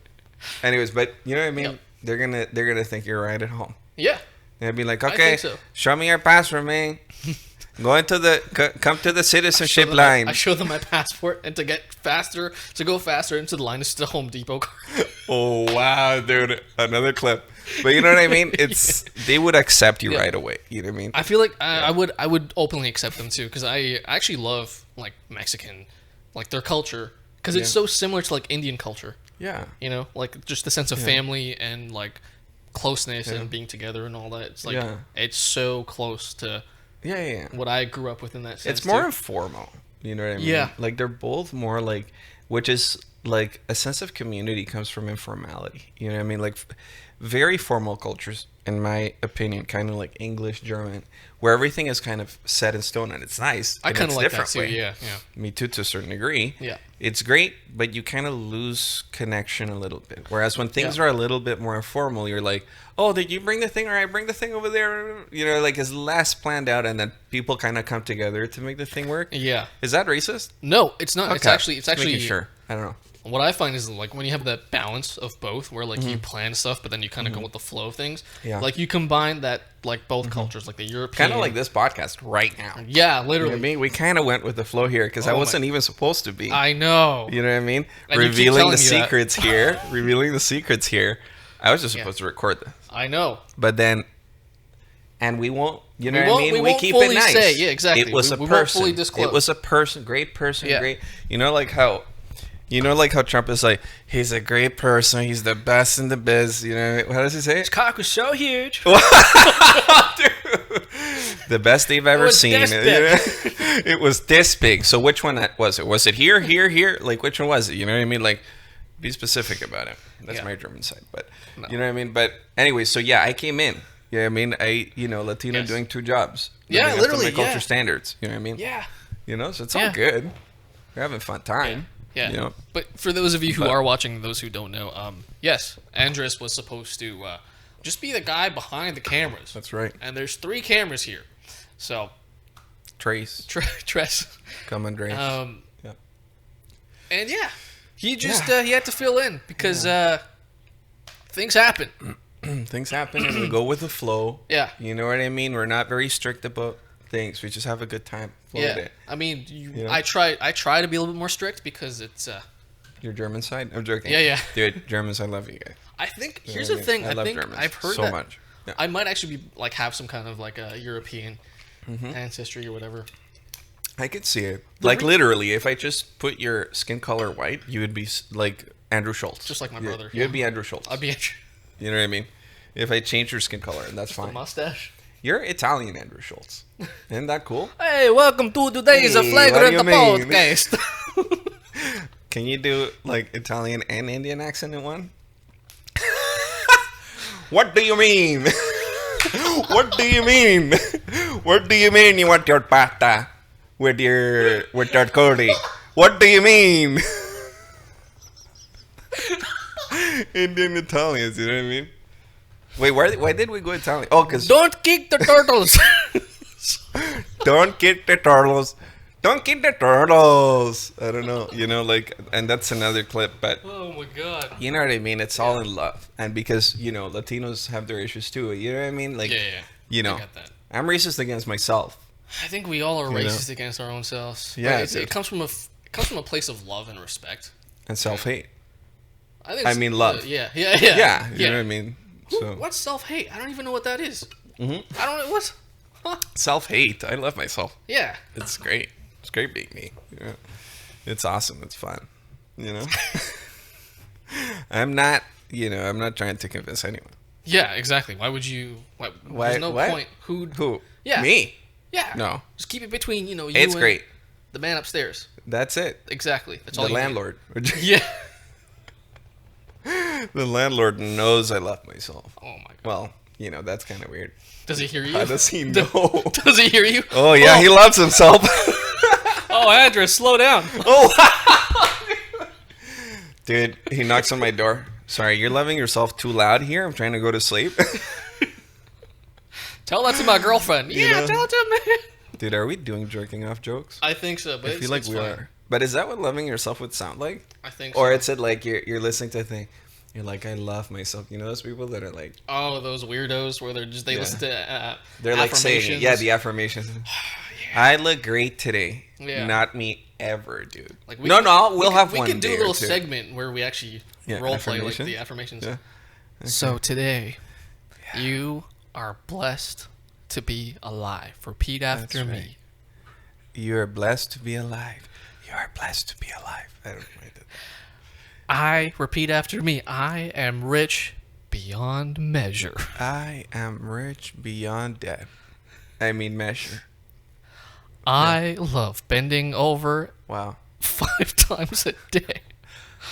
S2: Anyways, but you know what I mean? Yep. They're gonna think you're right at home.
S1: Yeah.
S2: They'll be like, okay, show me your passport, man. Come to the citizenship line.
S1: I show them my passport, and to go faster into the line is the Home Depot card.
S2: Oh wow, dude! Another clip. But you know what I mean? It's they would accept you right away. You know what I mean?
S1: I feel like I would openly accept them too because I actually love like Mexican, like their culture because it's so similar to like Indian culture.
S2: Yeah.
S1: You know, like just the sense of family and like closeness and being together and all that. It's like it's so close to.
S2: Yeah.
S1: What I grew up with in that sense.
S2: It's more informal. You know what I mean?
S1: Yeah.
S2: Like they're both more like, which is like a sense of community comes from informality. You know what I mean? Like very formal cultures, in my opinion, kind of like English, German, where everything is kind of set in stone and it's nice.
S1: I
S2: in
S1: kind of
S2: its
S1: like that
S2: different
S1: too.
S2: way.
S1: Yeah, yeah,
S2: Me too, to a certain degree.
S1: yeah.
S2: It's great, but you kind of lose connection a little bit. Whereas when things
S1: Yeah.
S2: are a little bit more informal, you're like, oh, did you bring the thing, or I bring the thing over there? You know, like it's less planned out, and then people kind of come together to make the thing work.
S1: Yeah.
S2: Is that racist?
S1: No, it's not. It's
S2: Okay.
S1: actually
S2: Just making sure. I don't know.
S1: what I find is like when you have that balance of both, where like you plan stuff, but then you kind of go with the flow of things.
S2: Yeah.
S1: Like you combine that, like both cultures, like the European.
S2: Kind of like this podcast right now.
S1: Yeah,
S2: You know
S1: literally.
S2: what I mean? We kind of went with the flow here because I
S1: Oh my-
S2: wasn't even supposed to be.
S1: I know.
S2: You know what I mean?
S1: And you keep
S2: Revealing
S1: telling
S2: the
S1: me that.
S2: secrets here. Revealing the secrets here. I was just supposed to record this.
S1: I know.
S2: But then, and we won't, you know
S1: We
S2: what I
S1: won't-
S2: mean?
S1: we
S2: We
S1: won't
S2: keep
S1: fully
S2: it nice.
S1: say, yeah, exactly.
S2: It was
S1: We
S2: a
S1: won't
S2: person.
S1: fully disclose.
S2: It was a person, great person,
S1: Yeah.
S2: great. You know, like how Trump is like, he's a great person, he's the best in the biz. You know, how does he say it?
S1: Cock was so huge.
S2: The best they've ever
S1: was
S2: seen.
S1: this
S2: You
S1: big.
S2: know? It was this big. So which one was it? Was it here, here, here? Like which one was it? You know what I mean? Like, be specific about it. That's
S1: Yeah.
S2: my German side, but
S1: No.
S2: you know what I mean. But anyway, so yeah, I came in. You know what I mean? Latino
S1: Yes.
S2: doing 2 jobs.
S1: Yeah,
S2: Living up to
S1: literally,
S2: my culture
S1: yeah.
S2: standards. You know what I mean?
S1: Yeah.
S2: You know, so it's
S1: Yeah.
S2: all good. We're having fun time.
S1: Yeah.
S2: You know?
S1: But for those of you who
S2: But-
S1: are watching, those who don't know, yes, Andres was supposed to just be the guy behind the cameras.
S2: That's right.
S1: And there's 3 cameras here. So,
S2: Trace,
S1: Tress.
S2: come on, Trace. Yep.
S1: And yeah, he just he had to fill in because things happen.
S2: Things happen and we go with the flow.
S1: Yeah.
S2: You know what I mean? We're not very strict about things. We just have a good time. Flow with
S1: Yeah.
S2: it.
S1: I mean,
S2: You know?
S1: I try to be a little bit more strict because it's
S2: Your German side? I'm joking.
S1: Yeah.
S2: Dude, Germans, I love you guys.
S1: I think
S2: You know
S1: here's
S2: what
S1: the
S2: I
S1: thing.
S2: mean?
S1: I
S2: love
S1: think
S2: Germans
S1: I've heard
S2: so
S1: that
S2: much. Yeah.
S1: I might actually be like have some kind of like a European ancestry or whatever.
S2: I could see it. Like literally, if I just put your skin color white, you would be like Andrew Schultz.
S1: Just like my brother,
S2: You'd
S1: yeah.
S2: be Andrew Schultz.
S1: I'd be
S2: You know what I mean? If I change your skin color, and that's
S1: a
S2: fine.
S1: mustache.
S2: You're Italian Andrew Schultz. Isn't that cool?
S1: Hey, welcome to today's
S2: Hey,
S1: Flagrant
S2: what do you mean?
S1: podcast.
S2: Can you do like Italian and Indian accent in one? What do you mean? What do you mean? What do you mean you want your pasta with your curry? What do you mean? Indian Italians, you know what I mean? Wait, why did we go Italian? Oh, because
S1: Don't kick the turtles.
S2: don't get the turtles. Don't get the turtles. I don't know, you know, like, and that's another clip, but
S1: Oh my god.
S2: you know what I mean? It's all in love. And because, you know, Latinos have their issues too. You know what I mean? Like,
S1: Yeah.
S2: you know,
S1: I got that.
S2: I'm racist against myself.
S1: I think we all are
S2: You know?
S1: racist against our own selves.
S2: Yeah,
S1: But
S2: dude.
S1: it comes from a place of love and respect.
S2: And self-hate.
S1: I think.
S2: I mean, love.
S1: Yeah.
S2: Yeah, you know what I mean? So
S1: What's self-hate? I don't even know what that is.
S2: Mhm.
S1: I don't know what. Huh?
S2: self-hate. I love myself.
S1: Yeah.
S2: It's great. It's great being me. You know? It's awesome. It's fun. You know? I'm not trying to convince anyone.
S1: Yeah. Exactly. Why would you? Why?
S2: Why-
S1: There's no
S2: what?
S1: point. Who?
S2: Who?
S1: Yeah.
S2: Me?
S1: Yeah.
S2: No.
S1: Just keep it between you
S2: It's
S1: and
S2: great.
S1: the man upstairs.
S2: That's it.
S1: Exactly. That's all.
S2: The
S1: you need.
S2: landlord.
S1: Yeah.
S2: The landlord knows I love myself.
S1: Oh my god.
S2: Well, you know, that's kind of weird.
S1: Does he hear you?
S2: How does he know?
S1: Does he hear you?
S2: Oh, yeah, he loves himself.
S1: Oh, Andres, slow down.
S2: Dude, he knocks on my door. Sorry, you're loving yourself too loud here? I'm trying to go to sleep.
S1: Tell that to my girlfriend.
S2: You
S1: Yeah,
S2: know?
S1: tell it to me.
S2: Dude, are we doing jerking off jokes?
S1: I think so, but
S2: I feel like
S1: it's
S2: we
S1: fine.
S2: are. But is that what loving yourself would sound like?
S1: I think
S2: Or
S1: so.
S2: it's it like you're listening to a thing. You're like, I love myself. You know those people that are like,
S1: Oh, those weirdos where they
S2: Yeah.
S1: listen to
S2: they're like saying it.
S1: affirmations.
S2: Yeah, the affirmations. I look great today.
S1: Yeah.
S2: Not me ever, dude.
S1: Like
S2: We'll have one
S1: We could do
S2: day
S1: a little
S2: or two.
S1: segment where we actually
S2: Yeah,
S1: role play like
S2: affirmations?
S1: the affirmations.
S2: Yeah.
S1: So today, you are blessed to be alive. Repeat after
S2: That's
S1: me.
S2: right. You are blessed to be alive. You are blessed to be alive. I don't know.
S1: I repeat after me. I am rich beyond measure.
S2: I am rich beyond debt. I mean measure.
S1: I love bending over
S2: Wow.
S1: 5 times a day.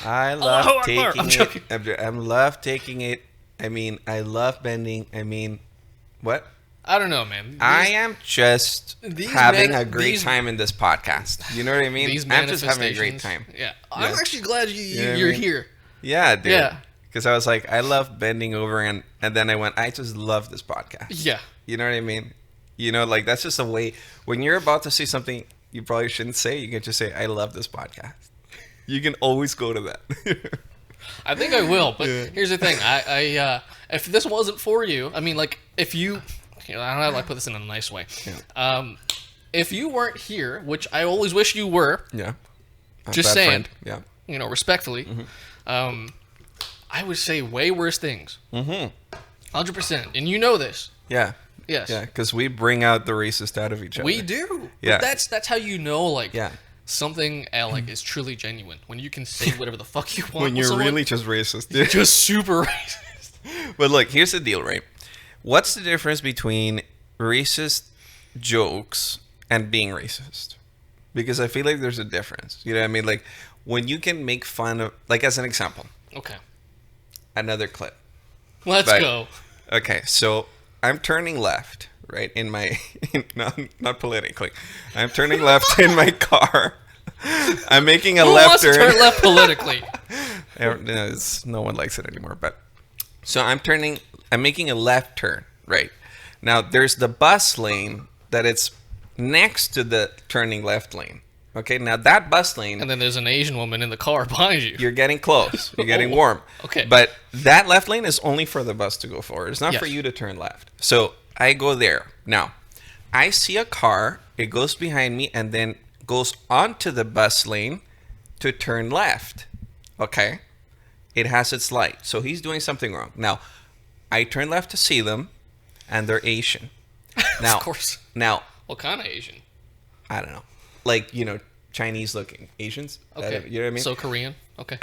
S2: I love
S1: Allahu Akbar.
S2: taking
S1: I'm
S2: it.
S1: joking.
S2: I love taking it. I mean, I love bending. I mean, what?
S1: I don't know, man.
S2: I am just
S1: these
S2: having
S1: man-
S2: a great
S1: these-
S2: time in this podcast. You know what I mean?
S1: These
S2: I'm just having a great
S1: manifestations-
S2: time.
S1: Yeah, I'm actually glad
S2: You know what I
S1: you're
S2: mean?
S1: here.
S2: Yeah, dude.
S1: Yeah.
S2: Because I was like, I love bending over, and then I went, I just love this podcast.
S1: Yeah,
S2: You know what I mean? You know, like that's just a way. When you're about to say something you probably shouldn't say, you can just say, I love this podcast. You can always go to that.
S1: I think I will. But
S2: Yeah.
S1: here's the thing: I if this wasn't for you, I mean, like if you know, I don't know how to put this in a nice way.
S2: Yeah.
S1: If you weren't here, which I always wish you were,
S2: Yeah. A
S1: Just
S2: bad
S1: saying.
S2: friend. Yeah.
S1: you know, respectfully, I would say way worse things.
S2: Mm-hmm.
S1: 100%, and you know this.
S2: Yeah.
S1: Yes,
S2: Yeah. Because we bring out the racist out of each other.
S1: we do.
S2: Yeah.
S1: But that's how you know, like,
S2: Yeah.
S1: something like is truly genuine when you can say whatever the fuck you want.
S2: When
S1: with
S2: you're
S1: someone.
S2: really just racist. Dude.
S1: just super racist.
S2: But look, here's the deal, right? What's the difference between racist jokes and being racist? Because I feel like there's a difference. You know what I mean? Like, when you can make fun of, like, as an example,
S1: Okay,
S2: another clip.
S1: let's
S2: But-
S1: go.
S2: Okay, so I'm turning left, right, in my, not politically. I'm turning left in my car. I'm making a
S1: Who
S2: left
S1: wants to
S2: turn.
S1: turn left politically?
S2: No one likes it anymore, but so I'm making a left turn, right? Now there's the bus lane that it's next to the turning left lane. Okay, now that bus lane,
S1: And then there's an Asian woman in the car behind you.
S2: you're getting close. You're getting
S1: Oh,
S2: warm.
S1: okay.
S2: But that left lane is only for the bus to go forward. It's not for
S1: Yes.
S2: you to turn left. So I go there. Now, I see a car. It goes behind me and then goes onto the bus lane to turn left. Okay? It has its light. So he's doing something wrong. Now, I turn left to see them, and they're Asian. Now,
S1: Of course.
S2: Now,
S1: What kind of Asian?
S2: I don't know. Like, you know, Chinese looking Asians.
S1: Okay.
S2: You know what I mean?
S1: So Korean. Okay.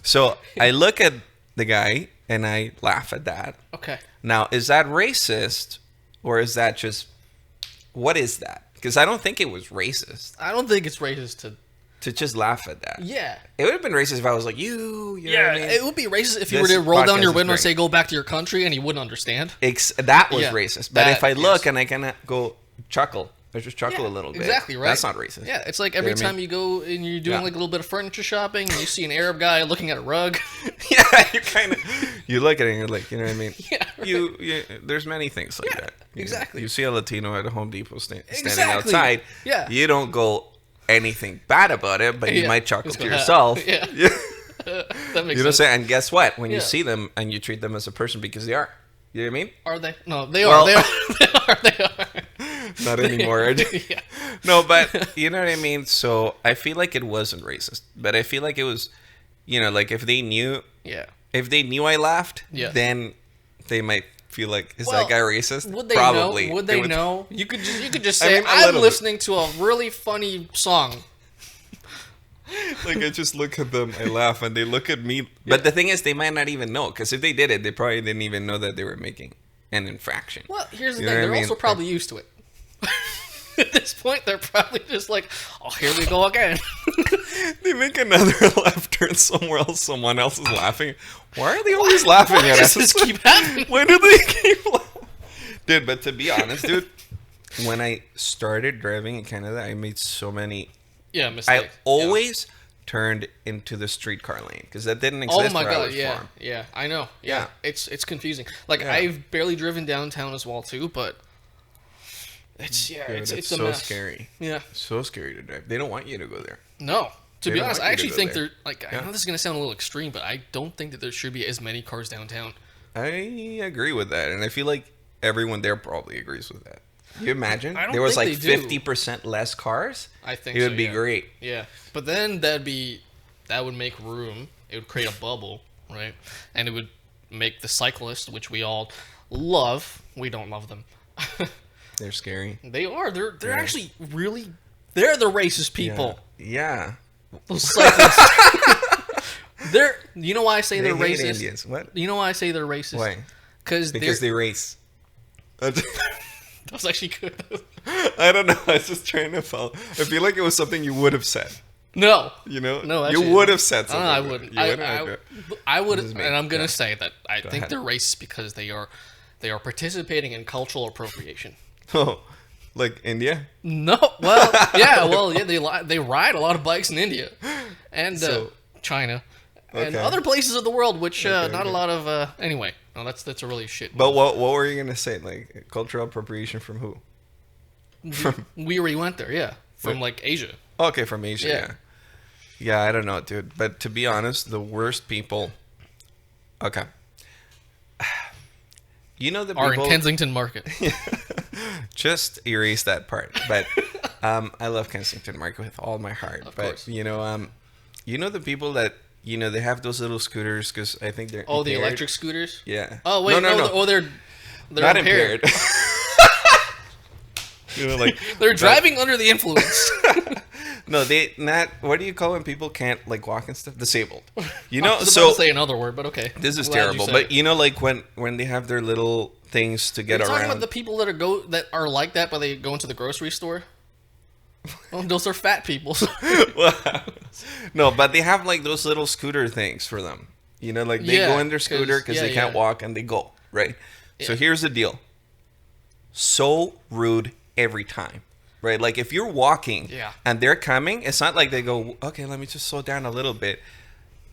S2: So I look at the guy and I laugh at that.
S1: Okay.
S2: Now, is that racist or is that just, what is that? Because I don't think it was racist
S1: I don't think it's racist to.
S2: just laugh at that.
S1: Yeah.
S2: It would have been racist if I was like, you know what I mean?
S1: It would be racist if you
S2: This
S1: were to roll down
S2: podcast
S1: your
S2: is
S1: window and
S2: great.
S1: say, "Go back to your country," and he wouldn't understand.
S2: That was
S1: Yeah,
S2: racist. But
S1: that
S2: if I look
S1: is.
S2: and I kind of go chuckle, I just chuckle a little bit.
S1: Exactly right.
S2: That's not racist.
S1: Yeah, it's like
S2: You know
S1: every
S2: what I
S1: time
S2: mean?
S1: you go and you're doing
S2: Yeah.
S1: like a little bit of furniture shopping, and you see an Arab guy looking at a rug.
S2: Yeah, you kind of, you look at it and you're like, you know what I mean?
S1: Yeah, right.
S2: There's many things like
S1: Yeah,
S2: that.
S1: exactly.
S2: You see a Latino at a Home Depot standing
S1: Exactly.
S2: outside.
S1: Yeah.
S2: You don't go anything bad about it, but you
S1: Yeah.
S2: might chuckle
S1: Just
S2: to
S1: go, "Ha."
S2: yourself.
S1: Yeah.
S2: You
S1: That makes
S2: know what I'm
S1: sense.
S2: saying? And guess what? When you
S1: Yeah.
S2: see them and you treat them as a person because they are. You know what I mean?
S1: Are they? No, they
S2: Well-
S1: are. They are. They are.
S2: Not anymore.
S1: Yeah.
S2: No, but you know what I mean? So I feel like it wasn't racist, but I feel like it was, you know, like if they knew
S1: Yeah.
S2: I laughed,
S1: Yeah.
S2: then they might feel like, is
S1: Well,
S2: that guy racist?
S1: Would they
S2: Probably.
S1: know? Would they know? You could just
S2: I
S1: say,
S2: mean, a
S1: "I'm
S2: little bit.
S1: listening to a really funny song."
S2: Like I just look at them, I laugh, and they look at me. But the thing is, they might not even know, because if they did it, they probably didn't even know that they were making an infraction.
S1: Well, here's the
S2: You know
S1: thing.
S2: what I
S1: They're
S2: mean?
S1: also probably used to it. At this point, they're probably just like, "Oh, here we go again."
S2: They make another left turn somewhere else. Someone else is laughing. Why are they always laughing
S1: Why
S2: at
S1: does
S2: us?
S1: this keep happening?
S2: Why do they keep laughing? Dude, but to be honest, dude, when I started driving in Canada, I made so many.
S1: Yeah, mistake.
S2: I always turned into the streetcar lane because that didn't exist.
S1: Oh my
S2: where I
S1: god,
S2: was
S1: yeah,
S2: from.
S1: yeah, I know. Yeah,
S2: Yeah.
S1: it's confusing. Like
S2: Yeah.
S1: I've barely driven downtown as well too, but it's
S2: Dude,
S1: it's a
S2: so
S1: mess.
S2: scary.
S1: Yeah,
S2: So scary to drive. They don't want you to go there.
S1: no. To
S2: They
S1: be
S2: don't
S1: honest,
S2: want
S1: I
S2: you to
S1: actually
S2: go
S1: think
S2: there.
S1: they're like. I
S2: Yeah.
S1: know this is gonna sound a little extreme, but I don't think that there should be as many cars downtown.
S2: I agree with that, and I feel like everyone there probably agrees with that. You imagine
S1: I don't
S2: there was
S1: think
S2: like
S1: they do.
S2: 50% less cars.
S1: I think
S2: It would
S1: so,
S2: be
S1: yeah.
S2: great.
S1: Yeah, but then that would make room. It would create a bubble, right? And it would make the cyclists, which we all love. We don't love them.
S2: They're scary.
S1: They are. They're
S2: Yeah.
S1: actually really. They're the racist people.
S2: Yeah.
S1: Those cyclists. They're. You know why I say
S2: They
S1: they're
S2: hate
S1: racist?
S2: Indians. What?
S1: You know why I say they're racist?
S2: Why?
S1: Because
S2: Because they race.
S1: That was actually good.
S2: I don't know. I was just trying to follow. I feel like it was something you would have said.
S1: No.
S2: You know?
S1: No,
S2: you
S1: actually,
S2: would have said something.
S1: I wouldn't.
S2: You wouldn't?
S1: I would,
S2: This is me.
S1: and I'm gonna
S2: Yeah.
S1: say that I think
S2: ahead.
S1: they're racist because they are participating in cultural appropriation.
S2: Oh, like India?
S1: No, well, yeah, they ride a lot of bikes in India and
S2: So-
S1: China and
S2: Okay.
S1: other places of the world, which not
S2: okay.
S1: a lot of. Anyway, no, that's a really shit.
S2: But what were you gonna say? Like cultural appropriation from who?
S1: We already went there, yeah, from like Asia.
S2: Okay, from Asia.
S1: Yeah.
S2: Yeah. Yeah, I don't know, dude. But to be honest, the worst people. Okay. You know the
S1: Are in
S2: people.
S1: Kensington Market.
S2: Just erase that part. But I love Kensington Market with all my heart.
S1: Of
S2: but
S1: course.
S2: you know the people that they have those little scooters because I think they're
S1: Oh, the
S2: impaired.
S1: electric scooters.
S2: Yeah.
S1: Oh wait, no. They're
S2: not
S1: impaired.
S2: Like
S1: They're driving under the influence.
S2: no, they not. What do you call when people can't like walk and stuff? Disabled.
S1: I
S2: know,
S1: was
S2: so
S1: about to say another word, but okay.
S2: this is
S1: Glad you
S2: terrible.
S1: said
S2: But
S1: it.
S2: like when they have their little things to get
S1: You're talking
S2: around.
S1: about the people that are like that, but they go into the grocery store. Oh, those are fat people.
S2: No, but they have like those little scooter things for them. Like they
S1: Yeah,
S2: go in their scooter because they can't
S1: yeah.
S2: walk and they go, right? So
S1: Yeah.
S2: here's the deal. So rude every time, right? Like if you're walking
S1: Yeah.
S2: and they're coming, it's not like they go, okay, let me just slow down a little bit.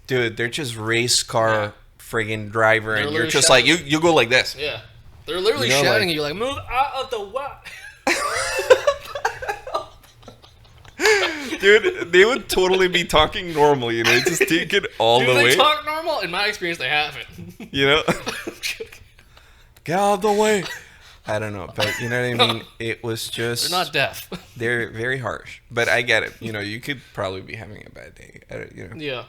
S2: Dude, they're just race car friggin' driver
S1: They're
S2: and you're
S1: literally
S2: just
S1: shouting.
S2: like, you go like this.
S1: Yeah, they're literally
S2: You know,
S1: shouting
S2: like-
S1: at you like, "Move out of the way."
S2: Dude, they would totally be talking normal, just take it all
S1: Do
S2: the
S1: they
S2: way.
S1: talk normal? In my experience, they haven't.
S2: Get out of the way. I don't know, but you know what I mean? It was just...
S1: They're not deaf.
S2: They're very harsh. But I get it. You could probably be having a bad day.
S1: Yeah.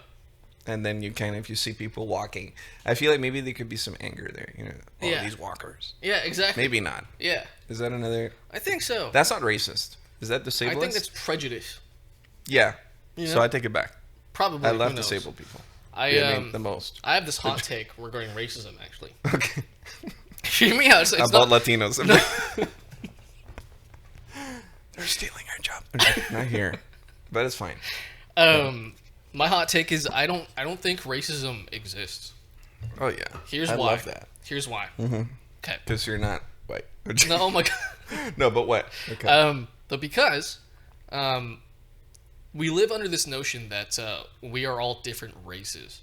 S2: And then if you see people walking, I feel like maybe there could be some anger there.
S1: Yeah.
S2: These walkers.
S1: Yeah, exactly.
S2: Maybe not.
S1: Yeah,
S2: Is that another...
S1: I think so.
S2: That's not racist. Is that
S1: I
S2: disabled?
S1: think that's prejudice.
S2: Yeah.
S1: You
S2: So
S1: know?
S2: I take it back.
S1: Probably.
S2: I love
S1: who knows?
S2: disabled people.
S1: I
S2: the most.
S1: I have this hot take regarding racism. Actually,
S2: Okay.
S1: hear me out. It's
S2: About
S1: not,
S2: Latinos. They're stealing our job. Not here. But it's fine.
S1: My hot take is I don't think racism exists.
S2: Oh, yeah.
S1: Here's
S2: I
S1: why.
S2: love that.
S1: Here's why.
S2: Mm-hmm.
S1: Okay.
S2: Because you're not white.
S1: No, oh my god.
S2: No, but what? Okay.
S1: But because we live under this notion that we are all different races,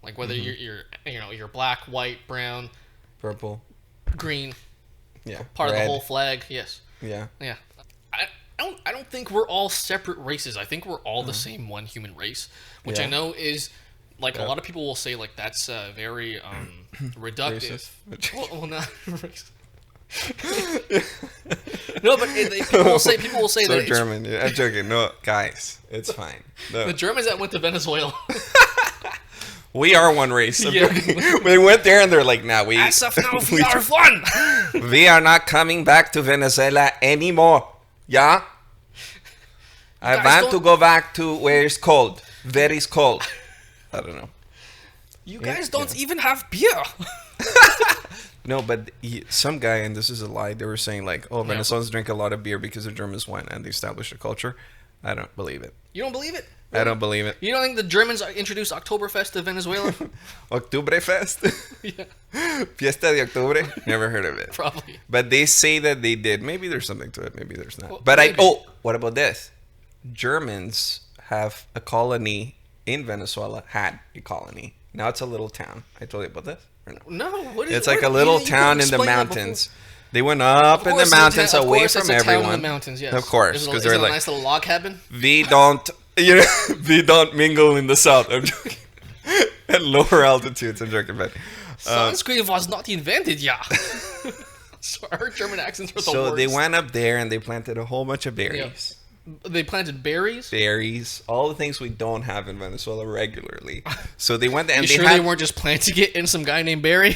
S1: like whether you're black, white, brown,
S2: Purple.
S1: green,
S2: Yeah.
S1: part of
S2: Red.
S1: the whole flag. Yes,
S2: Yeah.
S1: yeah. I don't think we're all separate races. I think we're all the same one human race, which I
S2: Yeah.
S1: know is like a
S2: Yeah.
S1: lot of people will say like that's very reductive.
S2: Racist.
S1: Well, not racist. No, but people will say
S2: So
S1: that it's
S2: German. Yeah, I'm joking. No, guys, it's fine. No.
S1: the Germans that went to Venezuela.
S2: We are one race. I'm
S1: Yeah.
S2: joking. We went there and they're like, nah, we
S1: As of now, we are one.
S2: we are not coming back to Venezuela anymore. Yeah? I
S1: guys
S2: want to
S1: don't-
S2: go back to where it's cold. Very cold. I don't know.
S1: You guys don't even have beer.
S2: No, but some guy, and this is a lie, they were saying like, oh, Venezuelans drink a lot of beer because the Germans went and they established a culture. I don't believe it.
S1: You don't believe it?
S2: I don't believe it.
S1: You don't think the Germans introduced Oktoberfest to Venezuela?
S2: Oktoberfest?
S1: Yeah,
S2: Fiesta de Octubre? Never heard of it.
S1: probably.
S2: But they say that they did. Maybe there's something to it. Maybe there's not.
S1: Well,
S2: but
S1: maybe.
S2: what about this? Germans have a colony in Venezuela. Had a colony. Now it's a little town. I told you about this. Or no?
S1: No, what is
S2: It's like
S1: what-
S2: a little
S1: you
S2: town
S1: couldn't
S2: in the
S1: explain that
S2: mountains. They went up in the
S1: Of course,
S2: mountains
S1: it's a ta- of
S2: away
S1: course
S2: from
S1: it's a town
S2: everyone.
S1: in the mountains, yes.
S2: Of course,
S1: Is it a-
S2: because
S1: is it
S2: they're
S1: a
S2: like,
S1: nice little log cabin.
S2: we don't, we don't mingle in the south. I'm joking. At lower altitudes, I'm joking, but
S1: Sunscreen was not invented, yeah. So our German accents were the
S2: so
S1: worst.
S2: they went up there and they planted a whole bunch of berries.
S1: They planted berries.
S2: Berries, all the things we don't have in Venezuela regularly. So they went there and
S1: You
S2: they
S1: sure
S2: had
S1: they weren't just planting it in some guy named Barry?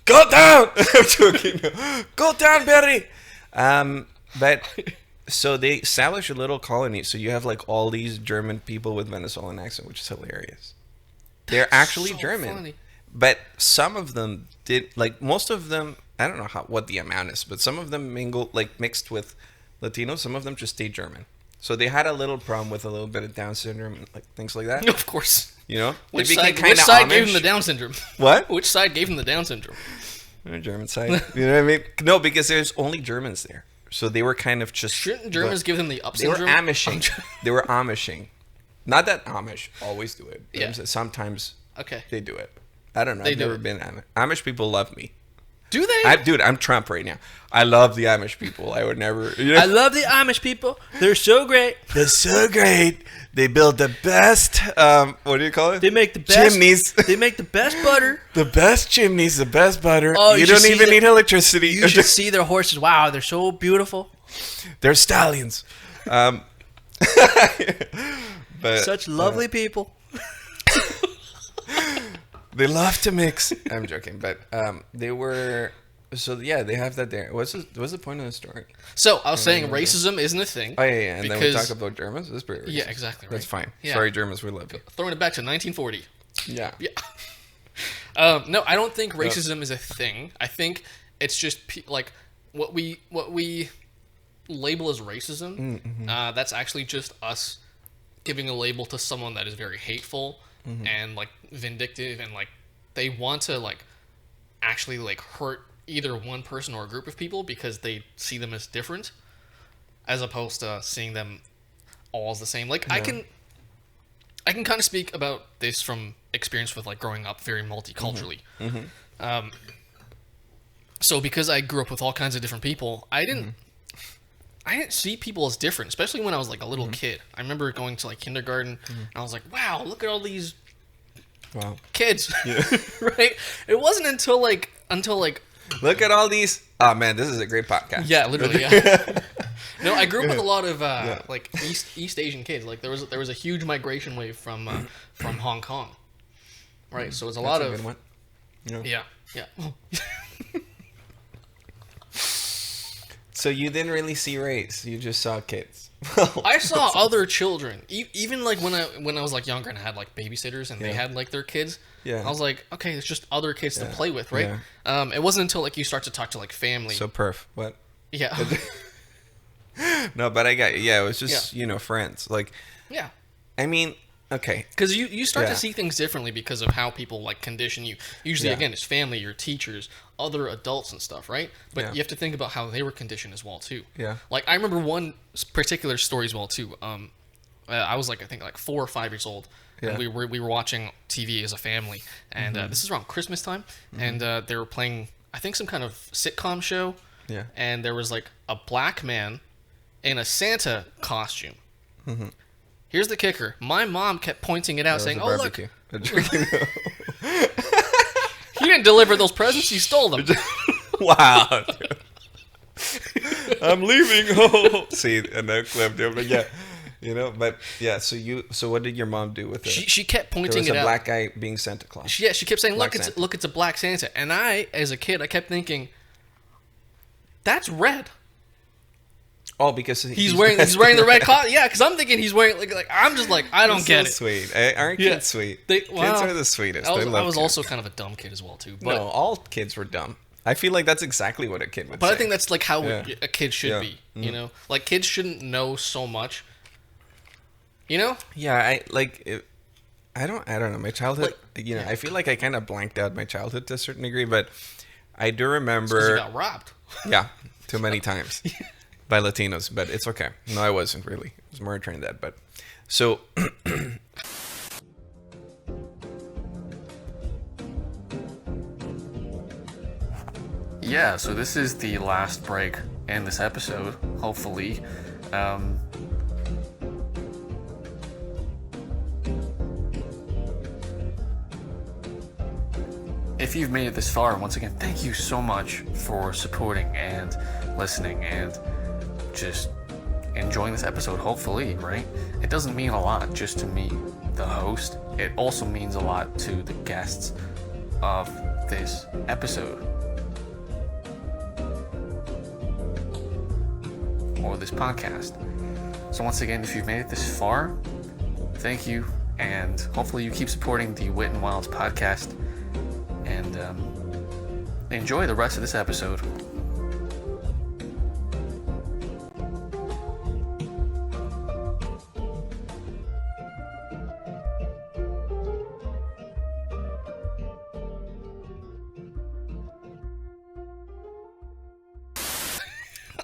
S2: go down. I'm joking. Go down, Berry. But so they established a little colony. So you have like all these German people with Venezuelan accent, which is hilarious. They're actually
S1: so
S2: German,
S1: funny.
S2: but some of them did like most of them. I don't know what the amount is, but some of them mixed with Latino. Some of them just stayed German. So they had a little problem with a little bit of Down syndrome and like things like that.
S1: Of course.
S2: You know,
S1: Which
S2: They became
S1: side, which
S2: kinda
S1: side gave
S2: Amish.
S1: him the Down syndrome?
S2: What?
S1: Which side gave him the Down syndrome?
S2: The German side. You know what I mean? No, because there's only Germans there, so they were kind of just.
S1: Shouldn't Germans give them the up
S2: They were
S1: syndrome?
S2: Amishing. They were Amishing. Not that Amish always do it.
S1: Yeah.
S2: Sometimes
S1: Okay.
S2: they do it. I don't know.
S1: They
S2: I've
S1: do
S2: never
S1: it.
S2: been Amish people love me.
S1: Do they?
S2: Dude, I'm Trump right now. I love the Amish people. I would never. You know?
S1: I love the Amish people. They're so great.
S2: They're so great. They build the best. What do you call it?
S1: They make the best
S2: chimneys.
S1: They make the best butter.
S2: The best chimneys, the best butter.
S1: Oh,
S2: you
S1: should
S2: don't
S1: see
S2: even
S1: the-
S2: need electricity.
S1: You should see their horses. Wow, they're so beautiful.
S2: They're stallions. But
S1: Such lovely people.
S2: they love to mix. I'm joking, but they were. So yeah, they have that there. What's the point of the story?
S1: So I was saying racism isn't a thing.
S2: Oh yeah, and then we
S1: because-
S2: talk about Germans. That's pretty.
S1: Yeah,
S2: racist.
S1: exactly.
S2: That's
S1: right.
S2: fine.
S1: Yeah.
S2: Sorry, Germans, we love you.
S1: Throwing it back to 1940.
S2: Yeah.
S1: Yeah. No, I don't think racism is a thing. I think it's just like what we label as racism. That's actually just us giving a label to someone that is very hateful and like vindictive, and like they want to like actually like hurt either one person or a group of people because they see them as different, as opposed to seeing them all as the same. Like I can kind of speak about this from experience with like growing up very multiculturally. So because I grew up with all kinds of different people, I didn't see people as different, especially when I was like a little kid. I remember going to like kindergarten and I was like, wow, look at all these kids. Right? It wasn't until like
S2: Look at all these. Oh man, this is a great podcast.
S1: yeah, literally, yeah. No, I grew up with a lot of like East Asian kids. Like there was a huge migration wave from Hong Kong, right? So it's a lot
S2: That's a
S1: of
S2: good one.
S1: yeah.
S2: So you didn't really see race. You just saw kids.
S1: I saw other children, even like when I was like younger and I had like babysitters and they had like their kids.
S2: Yeah.
S1: I was like, okay, it's just other kids to play with, right? It wasn't until like you start to talk to like family.
S2: So perf. What?
S1: Yeah.
S2: No, but I got yeah. It was just friends. Like
S1: Yeah.
S2: I mean, okay.
S1: Because you start
S2: Yeah.
S1: to see things differently because of how people like condition you. Usually, again, it's family, your teachers, other adults and stuff, right? But you have to think about how they were conditioned as well too.
S2: Yeah.
S1: Like I remember one particular story as well too. I was like I think like 4 or 5 years old, and we were watching TV as a family, and this is around Christmas time, and they were playing I think some kind of sitcom show.
S2: Yeah.
S1: And there was like a black man in a Santa costume. Here's the kicker. My mom kept pointing it out, saying, "Oh, look,
S2: he
S1: he didn't deliver those presents. He stole them."
S2: Wow. I'm leaving. Oh. See, and that clip there, but yeah. But yeah, so what did your mom do with it?
S1: She kept
S2: There
S1: pointing
S2: was
S1: it
S2: a
S1: out.
S2: black guy being Santa Claus.
S1: She kept saying,
S2: Black
S1: "Look,
S2: Santa.
S1: it's a black Santa." And I, as a kid, I kept thinking, "That's red."
S2: Oh, because
S1: He's wearing the red costume. Yeah, because I'm thinking he's wearing like I'm just like I don't get it.
S2: Sweet. Aren't
S1: Yeah.
S2: kids sweet?
S1: They-
S2: Kids
S1: well,
S2: are the sweetest.
S1: I
S2: I love
S1: was
S2: kids.
S1: also kind of a dumb kid as well too. But
S2: No, all kids were dumb. I feel like that's exactly what a kid would say.
S1: but I think that's like how
S2: Yeah.
S1: a kid should
S2: Yeah.
S1: be. You know, like kids shouldn't know so much. You know?
S2: Yeah, I don't know. My childhood, I feel like I kind of blanked out my childhood to a certain degree, but I do
S1: Because
S2: remember.
S1: you got robbed.
S2: Yeah, too many times by Latinos, but it's okay. No, I wasn't really. It was more than that, but so.
S1: Yeah, so this is the last break in this episode, hopefully. If you've made it this far, once again, thank you so much for supporting and listening and just enjoying this episode, hopefully, right? It doesn't mean a lot just to me, the host. It also means a lot to the guests of this episode. Or this podcast. So once again, if you've made it this far, thank you, and hopefully you keep supporting the Wit and Wilds podcast, and enjoy the rest of this episode.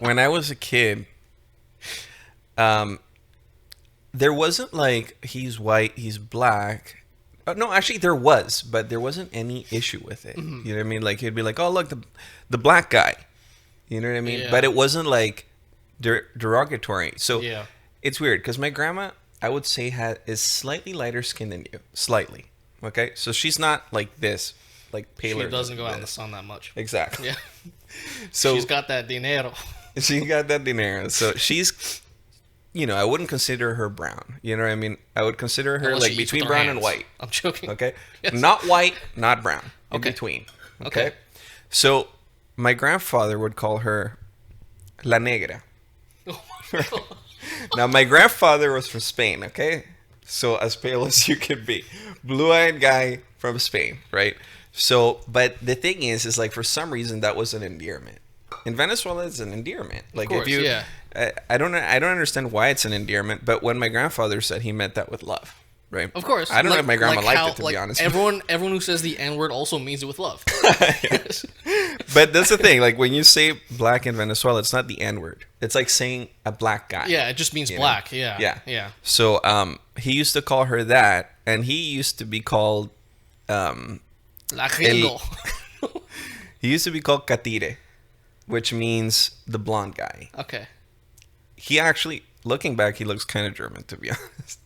S2: when I was a kid, there wasn't like he's white, he's black. No, actually there was, but there wasn't any issue with it.
S1: Mm-hmm.
S2: You know what I mean? Like he'd be like, "Oh, look, the black guy." You know what I mean?
S1: Yeah.
S2: But it wasn't like derogatory. So
S1: Yeah.
S2: it's weird because my grandma, I would say, is slightly lighter skinned than you, slightly. Okay, so she's not like this, like paler.
S1: She doesn't go out in the
S2: this.
S1: sun that much.
S2: Exactly.
S1: Yeah.
S2: So
S1: She's got that dinero.
S2: she got that dinero. So she's, you know, I wouldn't consider her brown. You know what I mean? I would consider her
S1: Unless
S2: like
S1: she eats
S2: between
S1: with her
S2: brown and
S1: hands.
S2: white.
S1: I'm joking.
S2: Okay?
S1: Yes.
S2: Not white, not brown. In
S1: Okay.
S2: between.
S1: Okay.
S2: Okay? So my grandfather would call her La Negra.
S1: Oh my God.
S2: Now, my grandfather was from Spain, okay? So as pale as you could be. Blue-eyed guy from Spain, right? So, but the thing is like for some reason that was an endearment. In Venezuela, it's an endearment. Like
S1: course,
S2: if you,
S1: yeah.
S2: I don't understand why it's an endearment, but when my grandfather said, he meant that with love, right?
S1: Of course.
S2: I don't know if my grandma liked
S1: how,
S2: it, to be honest.
S1: Everyone who says the N word also means it with love. Yes.
S2: But that's the thing. Like when you say black in Venezuela, it's not the N word. It's like saying a black guy.
S1: Yeah, it just means
S2: You know?
S1: black. Yeah.
S2: Yeah.
S1: Yeah.
S2: So he used to call her that, and he used to be called
S1: La gringo.
S2: he used to be called Catire, which means the blonde guy.
S1: Okay.
S2: He actually, looking back, he looks kind of German, to be honest.